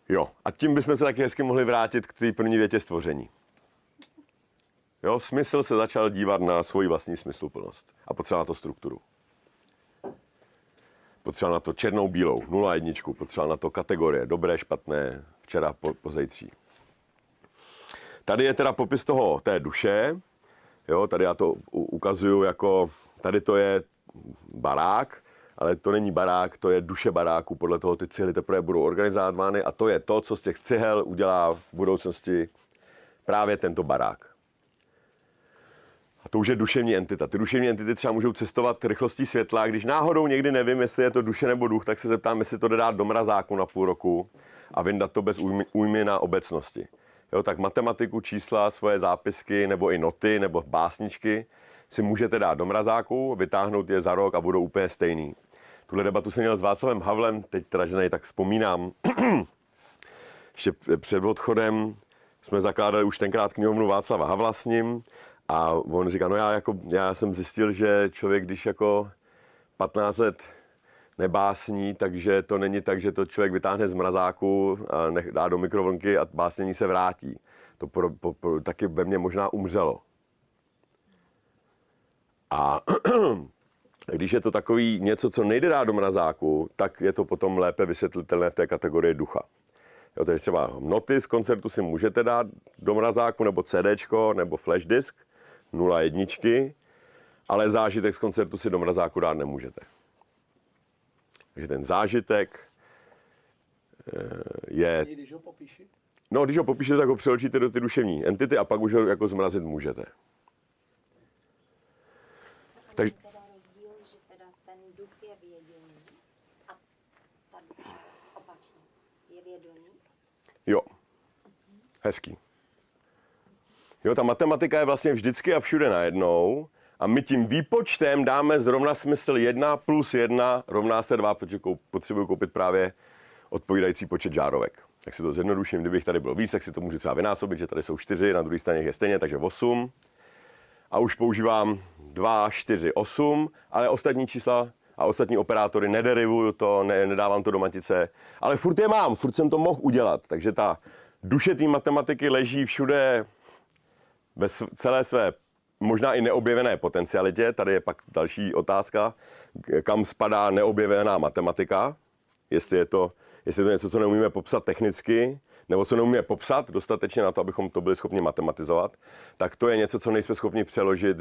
Jo, a tím bychom se taky hezky mohli vrátit k té první větě stvoření. Jo, smysl se začal dívat na svoji vlastní smysluplnost a potřeboval na to strukturu. Potřeboval na to černou, bílou, 0 a 1, potřeboval na to kategorie, dobré, špatné, včera, pozejtří. Tady je teda popis té duše, jo, tady já to ukazuju jako, tady to je barák, ale to není barák, to je duše baráku, podle toho ty cihly teprve budou organizovány a to je to, co z těch cihel udělá v budoucnosti právě tento barák. A to už je duševní entita. Ty duševní entity třeba můžou cestovat rychlostí světla. Když náhodou někdy nevím, jestli je to duše nebo duch, tak se zeptám, jestli to jde dát do mrazáku na půl roku a vyndat to bez újmy na obecnosti. Jo, tak matematiku, čísla, svoje zápisky nebo i noty nebo básničky si můžete dát do mrazáku, vytáhnout je za rok a budou úplně stejný. Tuhle debatu jsem měl s Václavem Havlem, teď teda, že nej tak vzpomínám. Ještě před odchodem jsme zakládali už tenkrát knihovnu Václava Havla s ním. A on říká, no já jsem zjistil, že člověk, když jako 15 let nebásní, takže to není tak, že to člověk vytáhne z mrazáku, a dá do mikrovlnky a básnění se vrátí. To taky ve mně možná umřelo. A když je to takový něco, co nejde dát do mrazáku, tak je to potom lépe vysvětlitelné v té kategorii ducha. Jo, takže třeba noty z koncertu si můžete dát do mrazáku, nebo CDčko, nebo flash disk, 0,1, ale zážitek z koncertu si do mrazáku dát nemůžete. Takže ten zážitek je... Když ho popíši? No, když ho popíšete, tak ho přeložíte do ty duševní entity a pak už ho jako zmrazit můžete. Takže teda rozdíl, že teda ten duch je vědění a ta duše opačně je vědomí. Jo, hezký. Jo, ta matematika je vlastně vždycky a všude najednou a my tím výpočtem dáme zrovna smysl 1 + 1 rovná se 2, protože potřebuji koupit právě odpovídající počet žárovek. Tak si to zjednoduším, kdybych tady bylo víc, tak si to můžu třeba vynásobit, že tady jsou 4, na druhé straně je stejně, takže 8. A už používám 2, 4, 8, ale ostatní čísla a ostatní operátory nederivuju to, nedávám to do matice, ale furt je mám, furt jsem to mohl udělat. Takže ta duše té matematiky leží všude ve celé své možná i neobjevené potencialitě. Tady je pak další otázka, kam spadá neobjevená matematika, jestli je to něco, co neumíme popsat technicky, nebo co neumíme popsat dostatečně na to, abychom to byli schopni matematizovat, tak to je něco, co nejsme schopni přeložit.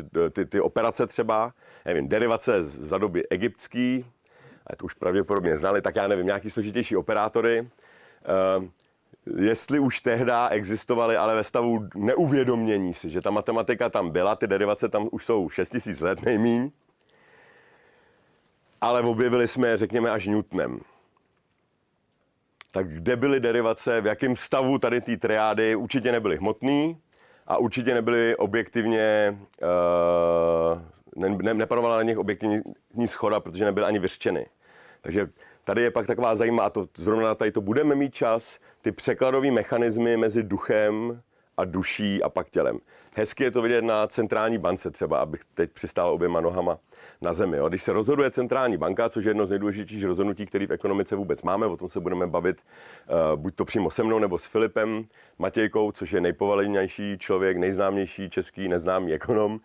Ty operace třeba, nevím, derivace za doby egyptský, ale to už pravděpodobně znali, tak já nevím, nějaký složitější operátory. Jestli už tehda existovaly, ale ve stavu neuvědomění si, že ta matematika tam byla, ty derivace tam už jsou 6000 let nejmíň, ale objevili jsme je, řekněme, až Newtonem. Tak kde byly derivace, v jakém stavu tady ty triády, určitě nebyly hmotný a určitě nebyly objektivně, nepanovala na nich objektivní schoda, protože nebyly ani vyřčeny. Takže tady je pak taková zajímavá, a to zrovna tady to budeme mít čas, ty překladové mechanismy mezi duchem a duší a pak tělem. Hezky je to vidět na centrální bance třeba, abych teď přistál oběma nohama na zemi. Jo. Když se rozhoduje centrální banka, což je jedno z nejdůležitějších rozhodnutí, které v ekonomice vůbec máme, o tom se budeme bavit buď to přímo se mnou, nebo s Filipem Matějkou, což je nejpovalenější člověk, nejznámější český neznámý ekonom.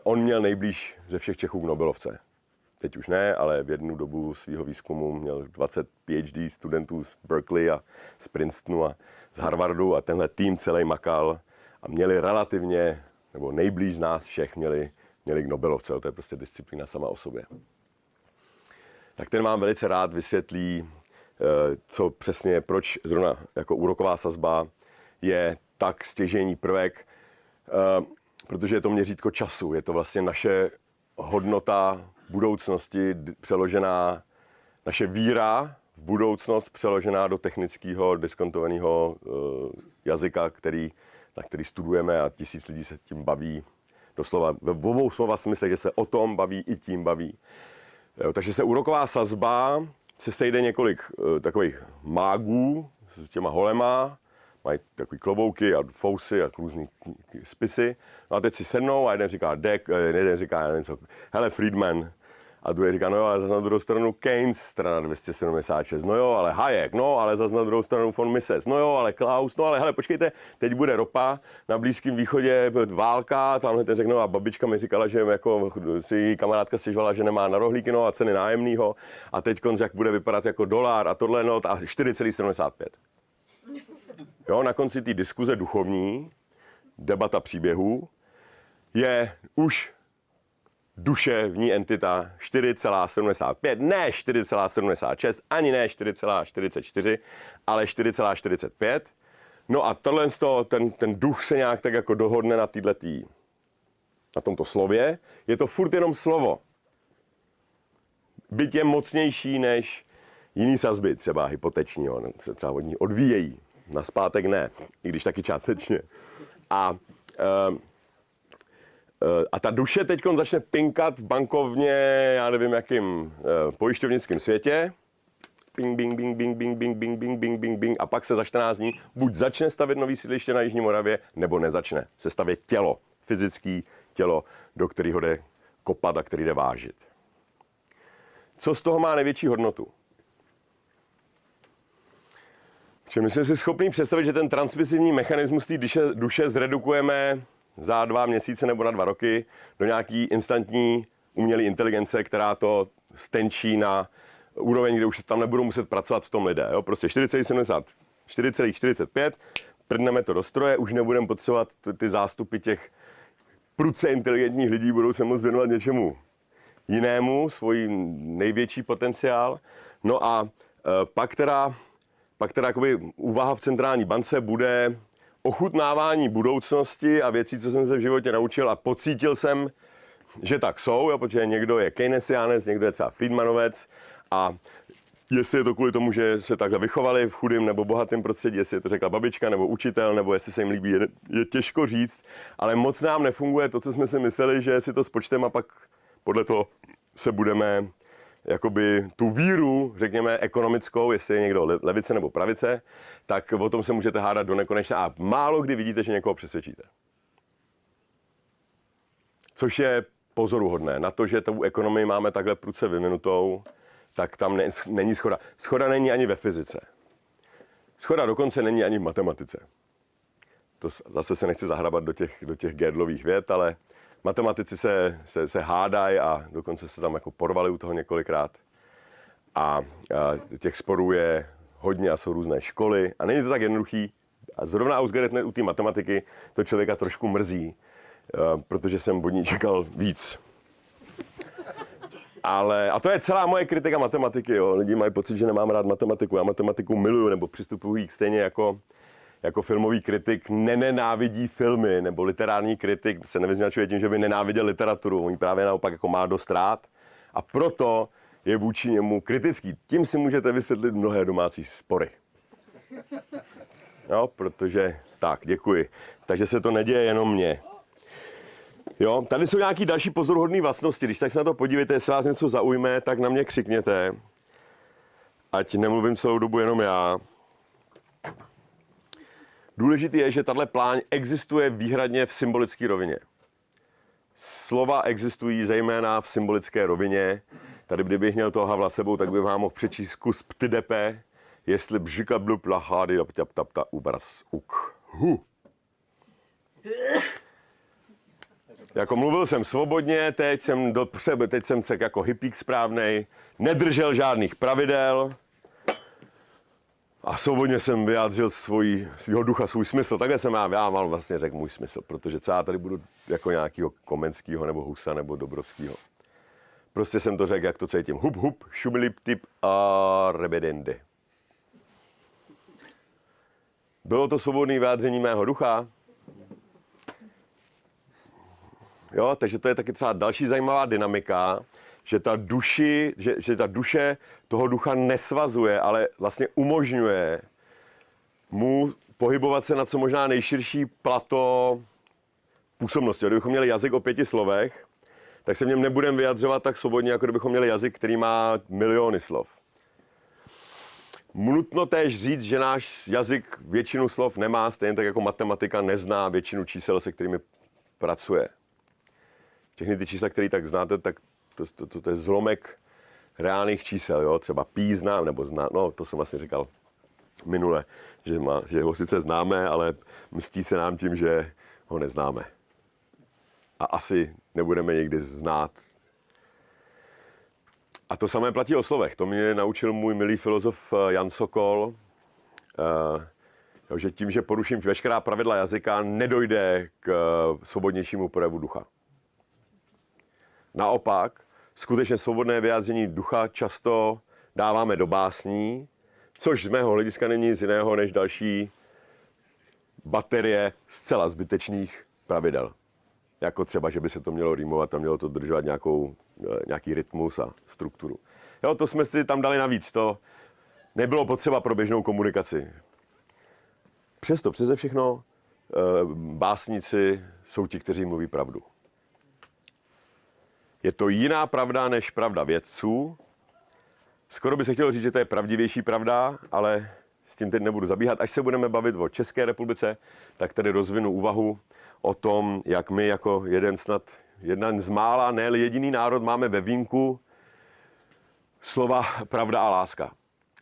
On měl nejblíž ze všech Čechů k Nobelovce. Teď už ne, ale v jednu dobu svého výzkumu měl 20 PhD studentů z Berkeley a z Princetonu a z Harvardu a tenhle tým celý makal a měli relativně, nebo nejblíž z nás všech měli k Nobelovce, to je prostě disciplína sama o sobě. Tak ten vám velice rád vysvětlí, co přesně, proč zrovna jako úroková sazba je tak stěžejní prvek, protože je to měřítko času, je to vlastně naše hodnota budoucnosti přeložená, naše víra v budoucnost přeložená do technického diskontovaného jazyka, na který studujeme a 1000 lidí se tím baví. Doslova ve obou slova smysle, že se o tom baví i tím baví. Jo, takže se úroková sazba, se sejde několik takových mágů s těma holema, mají takový klobouky a fousy a různý spisy. No a teď si sednou a jeden říká jeden říká, já nevím co, hele Friedman. A druhý říká, no jo, ale zase na druhou stranu Keynes, strana 276, no jo, ale Hayek, no, ale zase na druhou stranu von Mises, no jo, ale Klaus, no ale hele, počkejte, teď bude ropa, na Blízkém východě válka, tamhle ten řekl, no a babička mi říkala, že jako si její kamarádka stěžovala, že nemá na rohlíky, no a ceny nájemného a teď jak bude vypadat jako dolar a tohle, no a 4,75. Jo, na konci té diskuze duchovní, debata příběhů, je už duše, v ní entita 4,75, ne 4,76, ani ne 4,44, ale 4,45. No a tohle, ten duch se nějak tak jako dohodne na tomto slově. Je to furt jenom slovo. Byť je mocnější než jiný sazby, třeba hypoteční, se třeba od ní odvíjejí. Nazpátek ne, i když taky částečně. A ta duše teď začne pinkat v bankovně, já nevím jakým pojišťovnickém světě. Bing, bing, bing, bing, bing, bing, bing, bing, bing, bing, bing. A pak se za 14 dní buď začne stavět nový sídliště na Jižní Moravě, nebo nezačne. Se stavět tělo, fyzické tělo, do kterého jde kopat a který jde vážit. co z toho má největší hodnotu. Protože my jsme si schopni představit, že ten transmisivní mechanismus té duše zredukujeme za 2 měsíce nebo na 2 roky do nějaký instantní umělé inteligence, která to stenčí na úroveň, kde už tam nebudou muset pracovat v tom lidé. Jo? Prostě 4,45, prdneme to do stroje, už nebudeme potřebovat ty zástupy těch prudce inteligentních lidí, budou se moct věnovat něčemu jinému, svůj největší potenciál. No a pak teda jakoby úvaha v centrální bance bude ochutnávání budoucnosti a věcí, co jsem se v životě naučil a pocítil jsem, že tak jsou, jo, protože někdo je keynesiánec, někdo je třeba Friedmanovec a jestli je to kvůli tomu, že se takhle vychovali v chudém nebo bohatém prostředí, jestli je to řekla babička nebo učitel, nebo jestli se jim líbí, je těžko říct, ale moc nám nefunguje to, co jsme si mysleli, že si to spočteme a pak podle toho se budeme jakoby tu víru, řekněme, ekonomickou, jestli je někdo levice nebo pravice, tak o tom se můžete hádat do nekonečna a málo kdy vidíte, že někoho přesvědčíte. Což je pozoruhodné. Na to, že tu ekonomii máme takhle prudce vyvinutou, tak tam není shoda. Shoda není ani ve fyzice. Shoda dokonce není ani v matematice. To zase se nechci zahrabat do těch Gödelových vět, ale matematici se hádají a dokonce se tam jako porvali u toho několikrát. A těch sporů je hodně a jsou různé školy a není to tak jednoduchý. A zrovna ausgerechnet u té matematiky to člověka trošku mrzí, protože jsem od ní čekal víc. A to je celá moje kritika matematiky. Jo. Lidi mají pocit, že nemám rád matematiku. Já matematiku miluju, nebo přistupuji stejně jako filmový kritik nenávidí filmy, nebo literární kritik se nevyznačuje tím, že by nenáviděl literaturu. On právě naopak jako má dost rád a proto je vůči němu kritický. Tím si můžete vysvětlit mnohé domácí spory. Jo, protože tak, děkuji. Takže se to neděje jenom mně. Jo, tady jsou nějaké další pozoruhodné vlastnosti. Když tak se na to podívejte, jestli vás něco zaujme, tak na mě křikněte. Ať nemluvím celou dobu jenom já. Důležité je, že tahle pláň existuje výhradně v symbolické rovině. Slova existují zejména v symbolické rovině. Tady, kdybych měl toho Havla sebou, tak bych vám mohl přečíst kus ptydepe, jestli bžika blub lachády tapta ubras uk. Jako mluvil jsem svobodně, teď jsem se jako hippík správnej, nedržel žádných pravidel a svobodně jsem vyjádřil svýho ducha, svůj smysl. Takhle jsem já mal vlastně řekl můj smysl, protože co já tady budu jako nějakýho Komenskýho nebo Husa nebo Dobrovskýho. Prostě jsem to řekl, jak to cítím. Hup, hup, šumilip, tip a rebedende. Bylo to svobodné vyjádření mého ducha. Jo, takže to je taky třeba další zajímavá dynamika, že ta duše toho ducha nesvazuje, ale vlastně umožňuje mu pohybovat se na co možná nejširší plato působnosti. Kdybychom měli jazyk o 5 slovech, tak se v něm nebudeme vyjadřovat tak svobodně, jako kdybychom měli jazyk, který má miliony slov. Nutno též říct, že náš jazyk většinu slov nemá, stejně tak jako matematika nezná většinu čísel, se kterými pracuje. Všechny ty čísla, které tak znáte, tak to je zlomek reálných čísel, jo? Třeba pí znám, nebo no to jsem vlastně říkal minule, že ho sice známe, ale mstí se nám tím, že ho neznáme. A asi nebudeme nikdy znát. A to samé platí o slovech. To mě naučil můj milý filozof Jan Sokol, že tím, že poruším veškerá pravidla jazyka, nedojde k svobodnějšímu projevu ducha. Naopak, skutečně svobodné vyjádření ducha často dáváme do básní, což z mého hlediska není nic jiného než další baterie zcela zbytečných pravidel. Jako třeba, že by se to mělo rýmovat a mělo to dodržovat nějaký rytmus a strukturu. Jo, to jsme si tam dali navíc, to nebylo potřeba pro běžnou komunikaci. Přesto, přeze všechno, básníci jsou ti, kteří mluví pravdu. Je to jiná pravda než pravda vědců. Skoro by se chtělo říct, že to je pravdivější pravda, ale s tím teď nebudu zabíhat. Až se budeme bavit o České republice, tak tady rozvinu úvahu o tom, jak my jako jeden z mála, ne jediný národ máme ve vínku slova pravda a láska.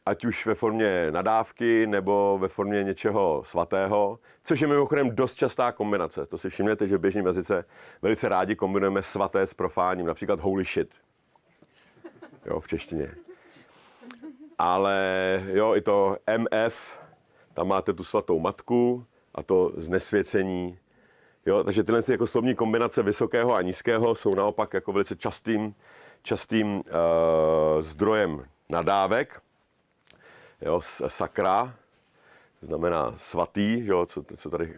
Ať už ve formě nadávky nebo ve formě něčeho svatého, což je mimochodem dost častá kombinace. To si všimněte, že v běžném jazyce velice rádi kombinujeme svaté s profáním, například holy shit. Jo, v češtině. Ale jo, i to MF, tam máte tu svatou matku a to znesvěcení. Jo, takže tyhle jako slovní kombinace vysokého a nízkého jsou naopak jako velice častým zdrojem nadávek. Jo, sakra, to znamená svatý, jo,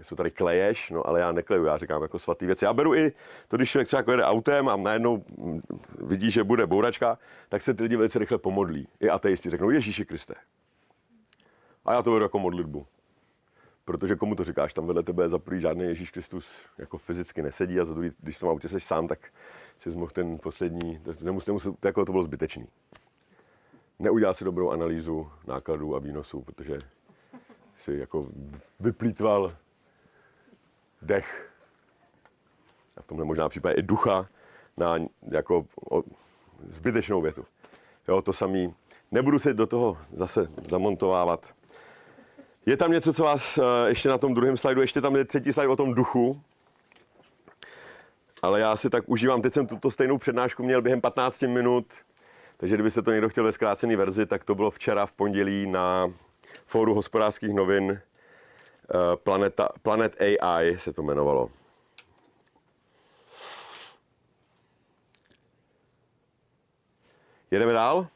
co tady kleješ, no ale já nekleju, já říkám jako svatý věci. Já beru i to, když člověk třeba jako jede autem a najednou vidí, že bude bouračka, tak se ty lidi velice rychle pomodlí. I ateisti řeknou Ježíši Kriste. A já to beru jako modlitbu. Protože komu to říkáš, tam vedle tebe za prvý žádný Ježíš Kristus jako fyzicky nesedí a za druhý, když v tom autě seš sám, tak si mohl ten poslední, to bylo zbytečný. Neudělal si dobrou analýzu nákladů a výnosů, protože si jako vyplýtval dech a v tomhle možná případě i ducha na jako zbytečnou větu. Jo, to samý. Nebudu se do toho zase zamontovávat. Je tam něco, co vás ještě na tom druhém slajdu, ještě tam je třetí slajd o tom duchu, ale já si tak užívám, teď jsem tuto stejnou přednášku měl během 15 minut, takže kdybyste to někdo chtěl ve zkrácené verzi, tak to bylo včera v pondělí na fóru Hospodářských novin, Planet AI se to jmenovalo. Jedeme dál?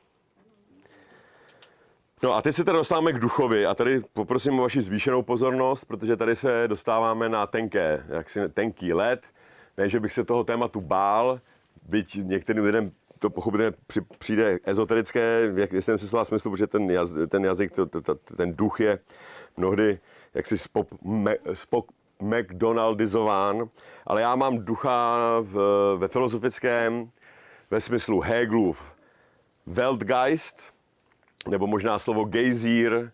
No a teď se tady dostáváme k duchovi a tady poprosím o vaši zvýšenou pozornost, protože tady se dostáváme na tenký led. Ne, že bych se toho tématu bál, byť některým lidem to pochopitelně přijde ezoterické, v jistém slova smyslu, protože ten jazyk, ten duch je mnohdy jaksi McDonaldizován, ale já mám ducha ve filozofickém, ve smyslu Hegelův Weltgeist, nebo možná slovo gejzír,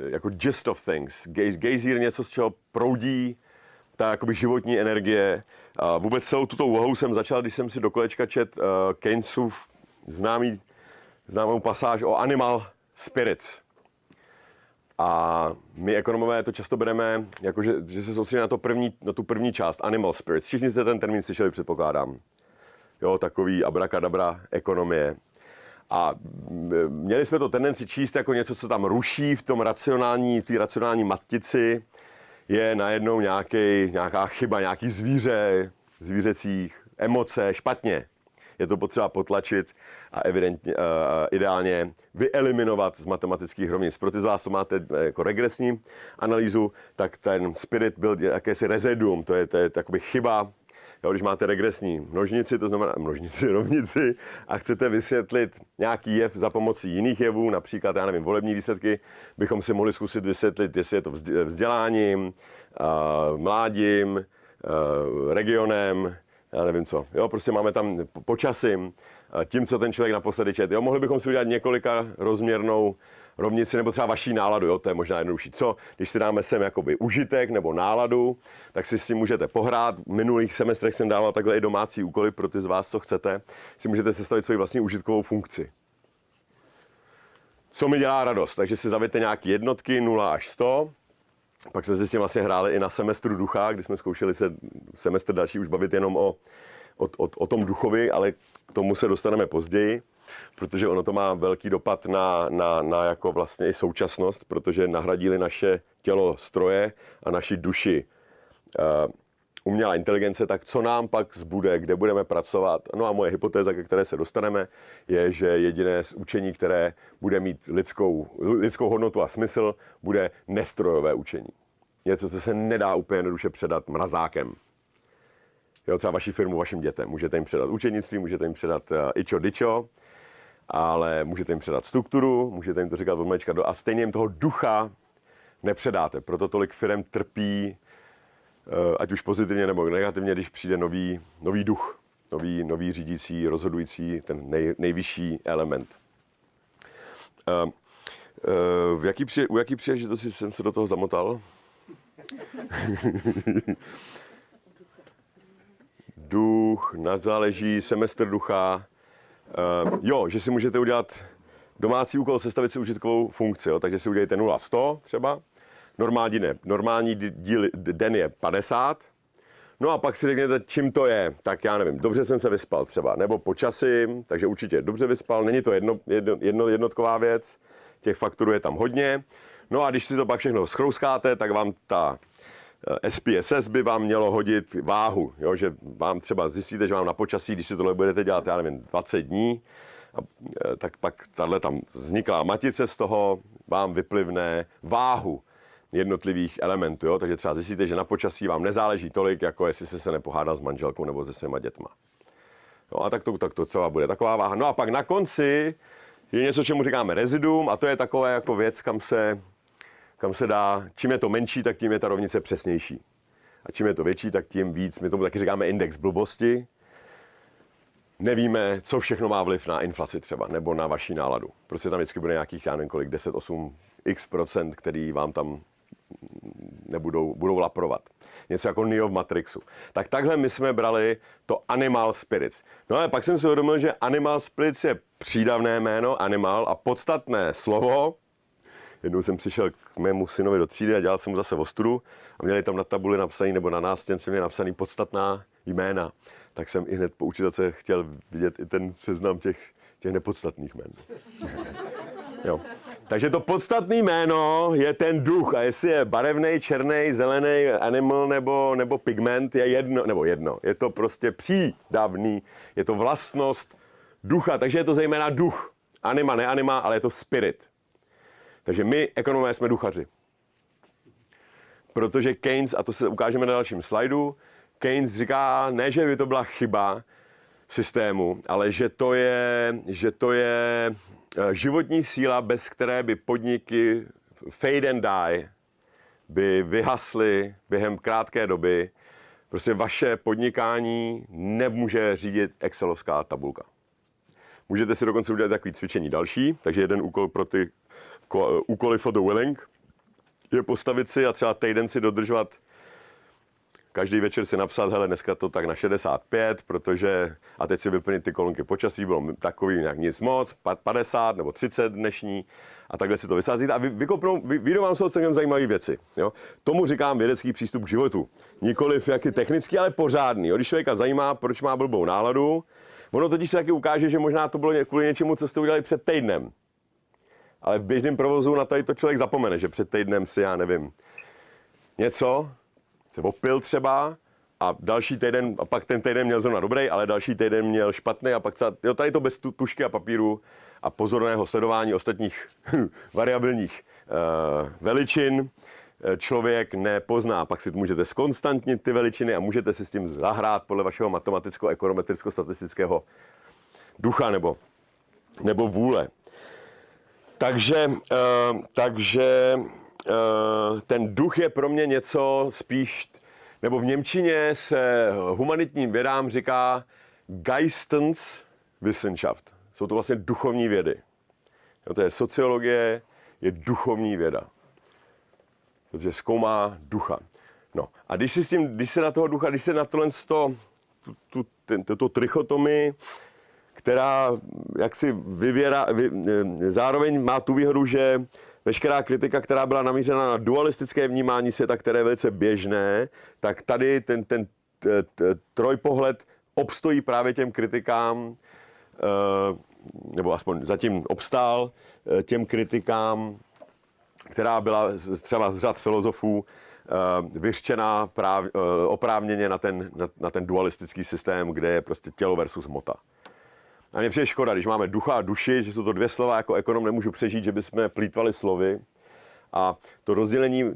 jako gist of things. Gejzír něco, z čeho proudí ta jakoby životní energie. Vůbec celou tuto úvahu jsem začal, když jsem si do kolečka čet Keynesův známou pasáž o animal spirits. A my ekonomové to často bereme, jako že se soustředí na tu první část, animal spirits. Všichni jste ten termín slyšeli, předpokládám. Jo, takový abracadabra ekonomie. A měli jsme to tendenci číst jako něco, co tam ruší v té racionální matici. Je najednou nějaká chyba, nějaký zvířecích emoce, špatně. Je to potřeba potlačit a evidentně, ideálně vyeliminovat z matematických rovnic. Pro ty z vás, co máte jako regresní analýzu, tak ten spirit byl jakési reziduum, to je takový chyba. Jo, když máte regresní množnici, to znamená rovnici, a chcete vysvětlit nějaký jev za pomocí jiných jevů, například, já nevím, volební výsledky, bychom si mohli zkusit vysvětlit, jestli je to vzděláním, mládím, regionem, já nevím co. Jo, prostě máme tam počasím, tím, co ten člověk naposledy čet. Jo, mohli bychom si udělat několika rozměrnou rovnici nebo třeba vaší náladu, jo, to je možná jednodušší. Co, když si dáme sem jakoby užitek nebo náladu, tak si s tím můžete pohrát. V minulých semestrech jsem dával takhle i domácí úkoly pro ty z vás, co chcete. Si můžete sestavit svoji vlastní užitkovou funkci. Co mi dělá radost? Takže si zavěte nějaké jednotky 0 až 100. Pak jsme si s tím vlastně hráli i na semestru ducha, kdy jsme zkoušeli se semestr další už bavit jenom o tom duchovi, ale k tomu se dostaneme později, protože ono to má velký dopad na jako vlastně i současnost, protože nahradili naše tělo stroje a naši duši umělá inteligence, tak co nám pak zbude, kde budeme pracovat? No a moje hypotéza, ke které se dostaneme, je, že jediné učení, které bude mít lidskou hodnotu a smysl, bude nestrojové učení. Něco, co se nedá úplně jednoduše předat mrazákem. Jo, třeba vaši firmu vašim dětem. Můžete jim předat učenictví, můžete jim předat ičo dičo, ale můžete jim předat strukturu, můžete jim to říkat od malička do a stejně jim toho ducha nepředáte. Proto tolik firem trpí, ať už pozitivně nebo negativně, když přijde nový duch, nový řídící, rozhodující, ten nejvyšší element. U jaký příležitosti jsem se do toho zamotal? Duch, nadzáleží, semestr ducha. Jo, že si můžete udělat domácí úkol, sestavit si užitkovou funkci, jo? Takže si udělejte 0-100 třeba, normální den je 50, no a pak si řekněte, čím to je, tak já nevím, dobře jsem se vyspal třeba, nebo počasím, takže určitě dobře vyspal, není to jednotková věc, těch faktorů je tam hodně, no a když si to pak všechno schrouskáte, tak vám ta SPSS by vám mělo hodit váhu, jo? Že vám třeba zjistíte, že vám na počasí, když si tohle budete dělat, já nevím, 20 dní, tak pak tahle tam vzniklá matice z toho vám vyplivne váhu jednotlivých elementů, jo? Takže třeba zjistíte, že na počasí vám nezáleží tolik, jako jestli jste se nepohádal s manželkou nebo se svýma dětma. No a tak to třeba bude taková váha. No a pak na konci je něco, čemu říkáme reziduum, a to je taková jako věc, kam se dá, čím je to menší, tak tím je ta rovnice přesnější. A čím je to větší, tak tím víc. My tomu taky říkáme index blbosti. Nevíme, co všechno má vliv na inflaci třeba, nebo na vaši náladu. Prostě tam vždycky bude nějakých, já nevím kolik, 10, 8, x%, který vám tam budou laprovat. Něco jako Neo v Matrixu. Tak takhle my jsme brali to Animal Spirits. No ale pak jsem si uvědomil, že Animal Spirits je přídavné jméno, animal, a podstatné slovo. Jednou jsem přišel k mému synovi do třídy a dělal jsem mu zase ostudu a měli tam na tabuli napsaný, nebo na nástěnce měli napsaný podstatná jména. Tak jsem i hned po učitelce chtěl vidět i ten seznam těch nepodstatných jmén. Jo. Takže to podstatné jméno je ten duch, a jestli je barevný, černý, zelený, animal nebo pigment, je jedno. Je to prostě přídavný, je to vlastnost ducha, takže je to zejména duch. Anima, ne anima, ale je to spirit. Takže my, ekonomové, jsme duchaři. Protože Keynes, a to se ukážeme na dalším slajdu, Keynes říká, ne, že by to byla chyba systému, ale že to je životní síla, bez které by podniky fade and die, by vyhasly během krátké doby. Prostě vaše podnikání nemůže řídit excelovská tabulka. Můžete si dokonce udělat takový cvičení další, takže jeden úkol pro ty úkoly for the willing je postavit si a třeba týden si dodržovat, každý večer si napsat, hele, dneska to tak na 65, protože, a teď si vyplnit ty kolonky počasí, bylo takový nějak nic moc, 50 nebo 30 dnešní, a takhle si to vysázít a vyjdou vám jsou celkem zajímavé věci. Jo? Tomu říkám vědecký přístup k životu. Nikoliv jaký technický, ale pořádný. Jo? Když člověka zajímá, proč má blbou náladu, ono totiž se taky ukáže, že možná to bylo kvůli něčemu, co jste udělali před týdnem. Ale v běžném provozu na tady to člověk zapomene, že před týdnem si, já nevím, něco se opil třeba a další týden, a pak ten týden měl zrovna dobrý, ale další týden měl špatný a pak jo, tady to bez tušky a papíru a pozorného sledování ostatních variabilních veličin člověk nepozná. Pak si můžete zkonstantnit ty veličiny a můžete si s tím zahrát podle vašeho matematicko-ekonometricko-statistického ducha nebo vůle. Takže ten duch je pro mě něco spíš, nebo v němčině se humanitním vědám říká Geisteswissenschaft. Jsou to vlastně duchovní vědy. Jo, to je sociologie, je duchovní věda. Protože zkoumá ducha. No a když se na toho ducha, když se na tuto trichotomii, která jaksi zároveň má tu výhodu, že veškerá kritika, která byla namířena na dualistické vnímání světa, které je velice běžné, tak tady ten trojpohled obstojí právě těm kritikám, nebo aspoň zatím obstál těm kritikám, která byla třeba z řad filozofů vyřčená oprávněně na ten dualistický systém, kde je prostě tělo versus hmota. A mě přijde škoda, když máme ducha a duši, že jsou to dvě slova, jako ekonom nemůžu přežít, že bychom plýtvali slovy. A to rozdělení,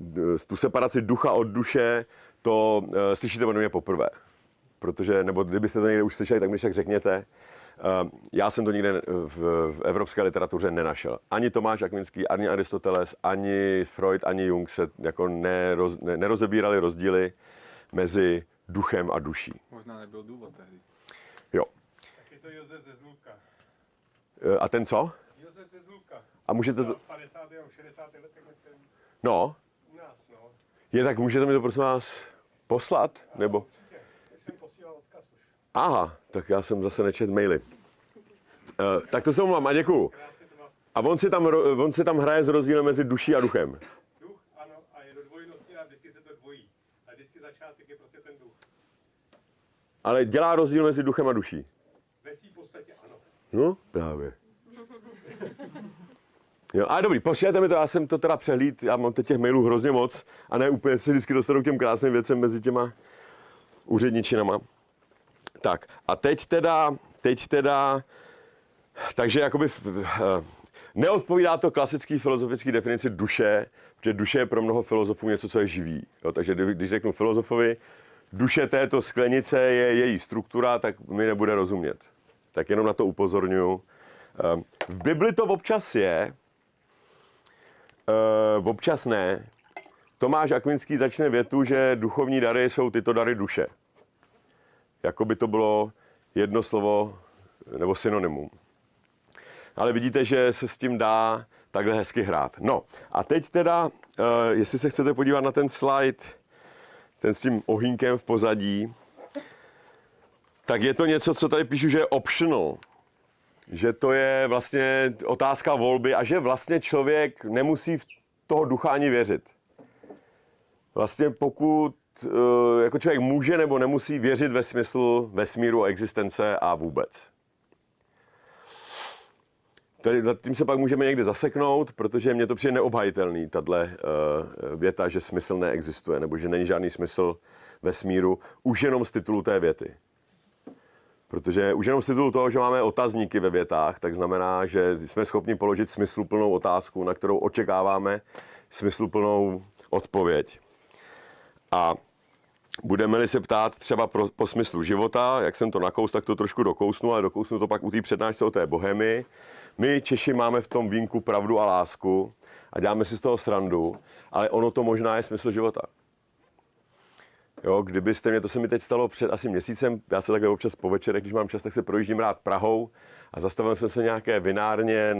tu separaci ducha od duše, to slyšíte ode mě poprvé. Protože, nebo kdybyste to někde už slyšeli, tak mi však řekněte. Já jsem to nikde v evropské literatuře nenašel. Ani Tomáš Akvinský, ani Aristoteles, ani Freud, ani Jung se jako nerozebírali rozdíly mezi duchem a duší. Možná nebyl důvod tehdy. Jo. Je to Josef ze Zlúka. A ten co? Josef ze Zlúka. A můžete to... V 50. nebo 60. letech myslím No. u nás, no. Je, tak můžete mi to prosím vás poslat? Nebo... Určitě. Tak jsem posílal odkaz už. Aha, tak já jsem zase nečet maily. Tak to se omlouvám a děkuju. A on si tam hraje s rozdílem mezi duší a duchem. Duch, ano, a je do dvojnosti a vždycky se to dvojí. A vždycky začátek je prostě ten duch. Ale dělá rozdíl mezi duchem a duší. Ve své podstatě ano. No, právě. Jo, a dobrý, pošlijete mi to, já jsem to teda přehlíd, já mám teď těch mailů hrozně moc a ne úplně se vždycky dostanu k těm krásným věcem mezi těma úředničinama. Tak a teď teda, takže jakoby neodpovídá to klasický filozofický definici duše, protože duše je pro mnoho filozofů něco, co je živý. Jo, takže když řeknu filozofovi, duše této sklenice je její struktura, tak mi nebude rozumět. Tak jenom na to upozorňuju. V Bibli to občas je, občas ne. Tomáš Akvinský začne větu, že duchovní dary jsou tyto dary duše. Jako by to bylo jedno slovo nebo synonymum. Ale vidíte, že se s tím dá takhle hezky hrát. No a teď teda, jestli se chcete podívat na ten slide, ten s tím ohýnkem v pozadí, tak je to něco, co tady píšu, že je optional. Že to je vlastně otázka volby a že vlastně člověk nemusí v toho ducha ani věřit. Vlastně pokud jako člověk může nebo nemusí věřit ve smyslu vesmíru, existence a vůbec. Tady nad tím se pak můžeme někdy zaseknout, protože mně to přijde neobhajitelný, tato věta, že smysl neexistuje, nebo že není žádný smysl vesmíru, už jenom z titulu té věty. Protože už jenom z titulu toho, že máme otazníky ve větách, tak znamená, že jsme schopni položit smysluplnou otázku, na kterou očekáváme smysluplnou odpověď. A budeme-li se ptát třeba po smyslu života, jak jsem to nakous, tak to trošku dokousnu, ale dokousnu to pak u té přednášce o té bohemii. My Češi máme v tom vínku pravdu a lásku a děláme si z toho srandu, ale ono to možná je smysl života. Jo, kdybyste mě, to se mi teď stalo před asi měsícem, já se takhle občas po večerech, když mám čas, tak se projíždím rád Prahou a zastavil jsem se nějaké vinárně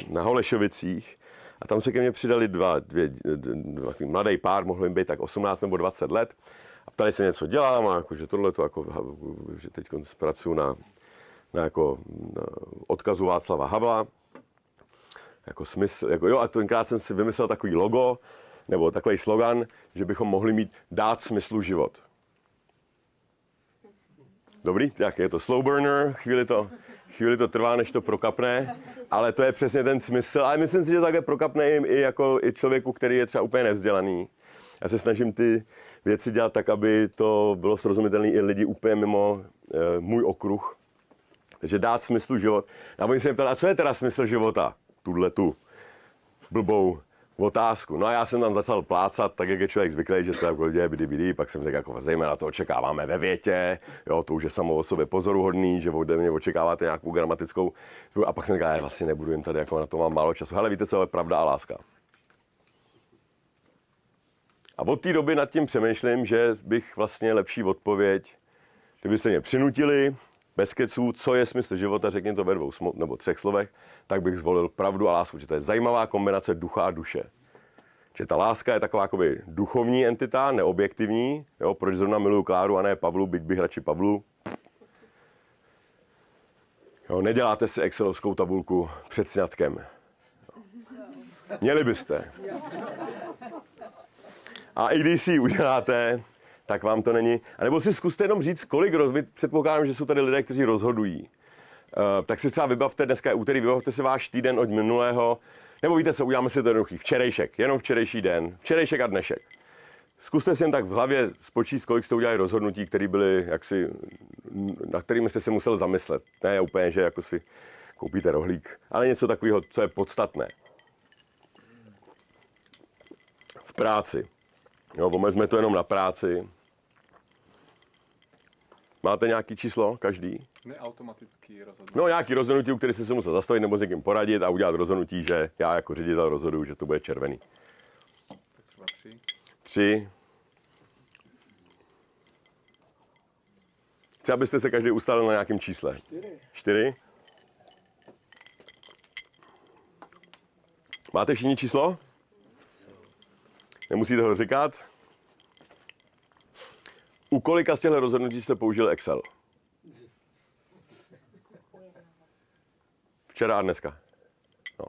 na Holešovicích a tam se ke mně přidali dva mladý pár, mohlo jim být tak 18 nebo 20 let a ptali se mě, co dělám a jako, že tohleto, jako, že teď pracuji na odkazu Václava Havla, jako smysl, jako jo, a tenkrát jsem si vymyslel takový logo, nebo takový slogan, že bychom mohli mít dát smyslu život. Dobrý? Jak je to slow burner, chvíli to trvá, než to prokapne, ale to je přesně ten smysl. Ale myslím si, že takhle prokapne i člověku, který je třeba úplně nevzdělaný. Já se snažím ty věci dělat tak, aby to bylo srozumitelné i lidi úplně mimo můj okruh. Takže dát smyslu život. A oni se mě ptali, a co je teda smysl života? Tu blbou otázku. No a já jsem tam začal plácat, tak jak je člověk zvyklý, že to je bidi, pak jsem řekl, jako zejména to očekáváme ve větě, jo, to už je samo o sobě pozoruhodný, že ode mě očekáváte nějakou gramatickou, a pak jsem říkal, já vlastně nebudu jim tady, jako na to mám málo času. Hele, víte, co je pravda a láska. A od té doby nad tím přemýšlím, že bych vlastně lepší odpověď, kdybyste mě přinutili, bez keců, co je smysl života, řekni to ve 2 nebo 3 slovech, tak bych zvolil pravdu a lásku, že to je zajímavá kombinace ducha a duše. Že ta láska je taková jakoby duchovní entita, neobjektivní, jo, proč zrovna miluju Kláru a ne Pavlu, byť bych radši Pavlu. Jo, neděláte si excelovskou tabulku před sňatkem. Měli byste. A i když si ji uděláte, tak vám to není. A nebo si zkuste jenom říct, kolik předpokládám, že jsou tady lidé, kteří rozhodují. Tak si třeba vybavte, dneska je úterý, vybavte si váš týden od minulého, nebo víte co, uděláme si to jednoduchý, včerejšek, jenom včerejší den, včerejšek a dnešek. Zkuste si jen tak v hlavě spočíst, kolik jste udělali rozhodnutí, které byly jaksi, na kterými jste se musel zamyslet. Ne úplně, že jako si koupíte rohlík, ale něco takového, co je podstatné. V práci. Jo, omezme to jenom na práci. Máte nějaký číslo, každý? Neautomatický rozhodnutí. No, nějaký rozhodnutí, u který jste se musel zastavit nebo s někým poradit a udělat rozhodnutí, že já jako ředitel rozhoduju, že to bude červený. Tak třeba 3. 3. Chci, abyste se každý ustalil na nějakém čísle. 4. Máte všichni číslo? Nemusíte ho říkat. U kolika z těchto rozhodnutí jste použil Excel? Včera a dneska. No.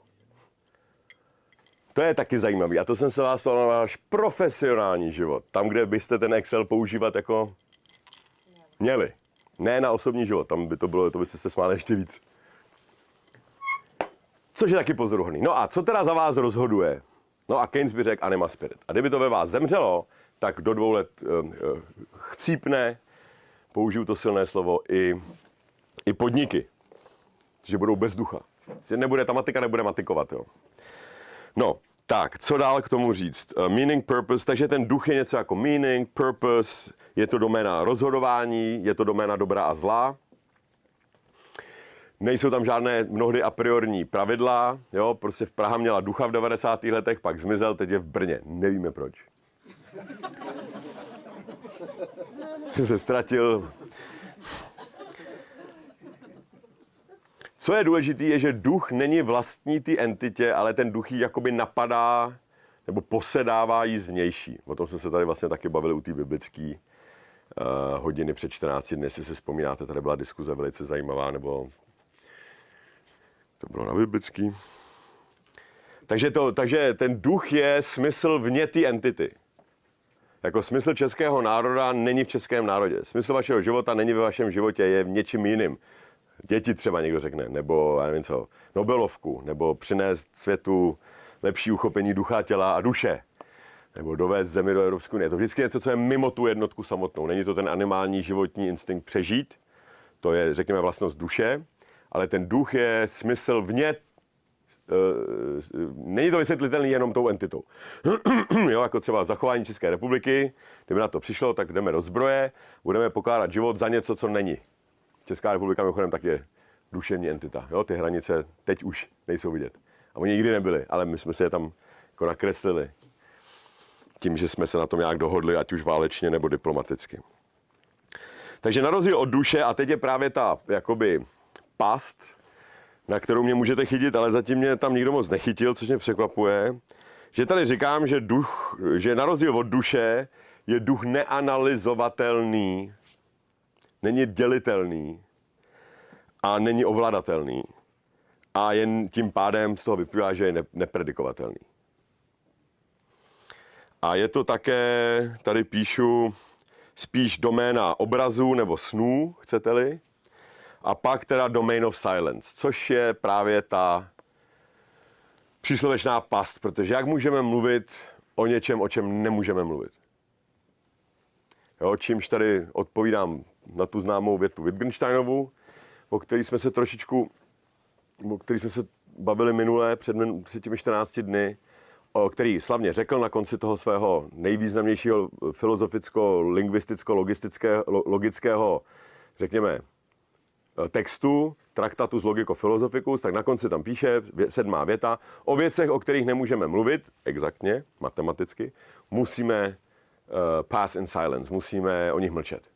To je taky zajímavý. A to jsem se vás ptal na váš profesionální život. Tam, kde byste ten Excel používat jako měli. Ne na osobní život. Tam by to bylo, to byste se smáli ještě víc. Což je taky pozoruhodný. No a co teda za vás rozhoduje? No a Keynes by řekl anima spirit. A kdyby to ve vás zemřelo, tak do 2 let chcípne, použiju to silné slovo, i podniky. Že budou bez ducha. Že nebude, ta matika nebude matikovat. Jo. No, tak, co dál k tomu říct? Meaning, purpose, takže ten duch je něco jako meaning, purpose, je to doména rozhodování, je to doména dobra a zla. Nejsou tam žádné mnohdy a priorní pravidla, jo, prostě v Praha měla ducha v 90. letech, pak zmizel, teď je v Brně. Nevíme proč. Jsi se ztratil. Co je důležité, je, že duch není vlastní té entitě, ale ten duch ji jakoby napadá nebo posedává jí zvnější. O tom jsme se tady vlastně taky bavili u té biblické hodiny před 14 dny, jestli si vzpomínáte, tady byla diskuze velice zajímavá, nebo to bylo na biblický. Takže ten duch je smysl vně té entity. Jako smysl českého národa není v českém národě. Smysl vašeho života není ve vašem životě, je v něčím jiným. Děti třeba někdo řekne, nebo já nevím co, Nobelovku, nebo přinést světu lepší uchopení ducha, těla a duše, nebo dovést zemi do Evropské unie. To vždycky je něco, co je mimo tu jednotku samotnou. Není to ten animální životní instinkt přežít, to je, řekněme, vlastnost duše, ale ten duch je smysl vně, není to vysvětlitelný jenom tou entitou. Jo, jako třeba zachování České republiky, kdyby na to přišlo, tak jdeme do zbroje, budeme pokládat život za něco, co není. Česká republika mimochodem tak je duševní entita. Jo? Ty hranice teď už nejsou vidět. A oni nikdy nebyli, ale my jsme se je tam jako nakreslili. Tím, že jsme se na tom nějak dohodli, ať už válečně nebo diplomaticky. Takže na rozdíl od duše, a teď je právě ta jakoby past, na kterou mě můžete chytit, ale zatím mě tam nikdo moc nechytil, což mě překvapuje, že tady říkám, že na rozdíl od duše je duch neanalyzovatelný, není dělitelný a není ovladatelný. A jen tím pádem z toho vyplývá, že je nepredikovatelný. A je to také, tady píšu, spíš doména obrazů nebo snů, chcete-li. A pak teda domain of silence, což je právě ta příslovečná past, protože jak můžeme mluvit o něčem, o čem nemůžeme mluvit. Jo, čímž tady odpovídám na tu známou větu Wittgensteinovu, o který jsme se bavili minule před těmi 14 dny, o který slavně řekl na konci toho svého nejvýznamnějšího filozoficko-lingvisticko-logického, řekněme, textu, Tractatus Logico Philosophicus, tak na konci tam píše 7. věta, o věcech, o kterých nemůžeme mluvit, exaktně, matematicky, musíme pass in silence, musíme o nich mlčet.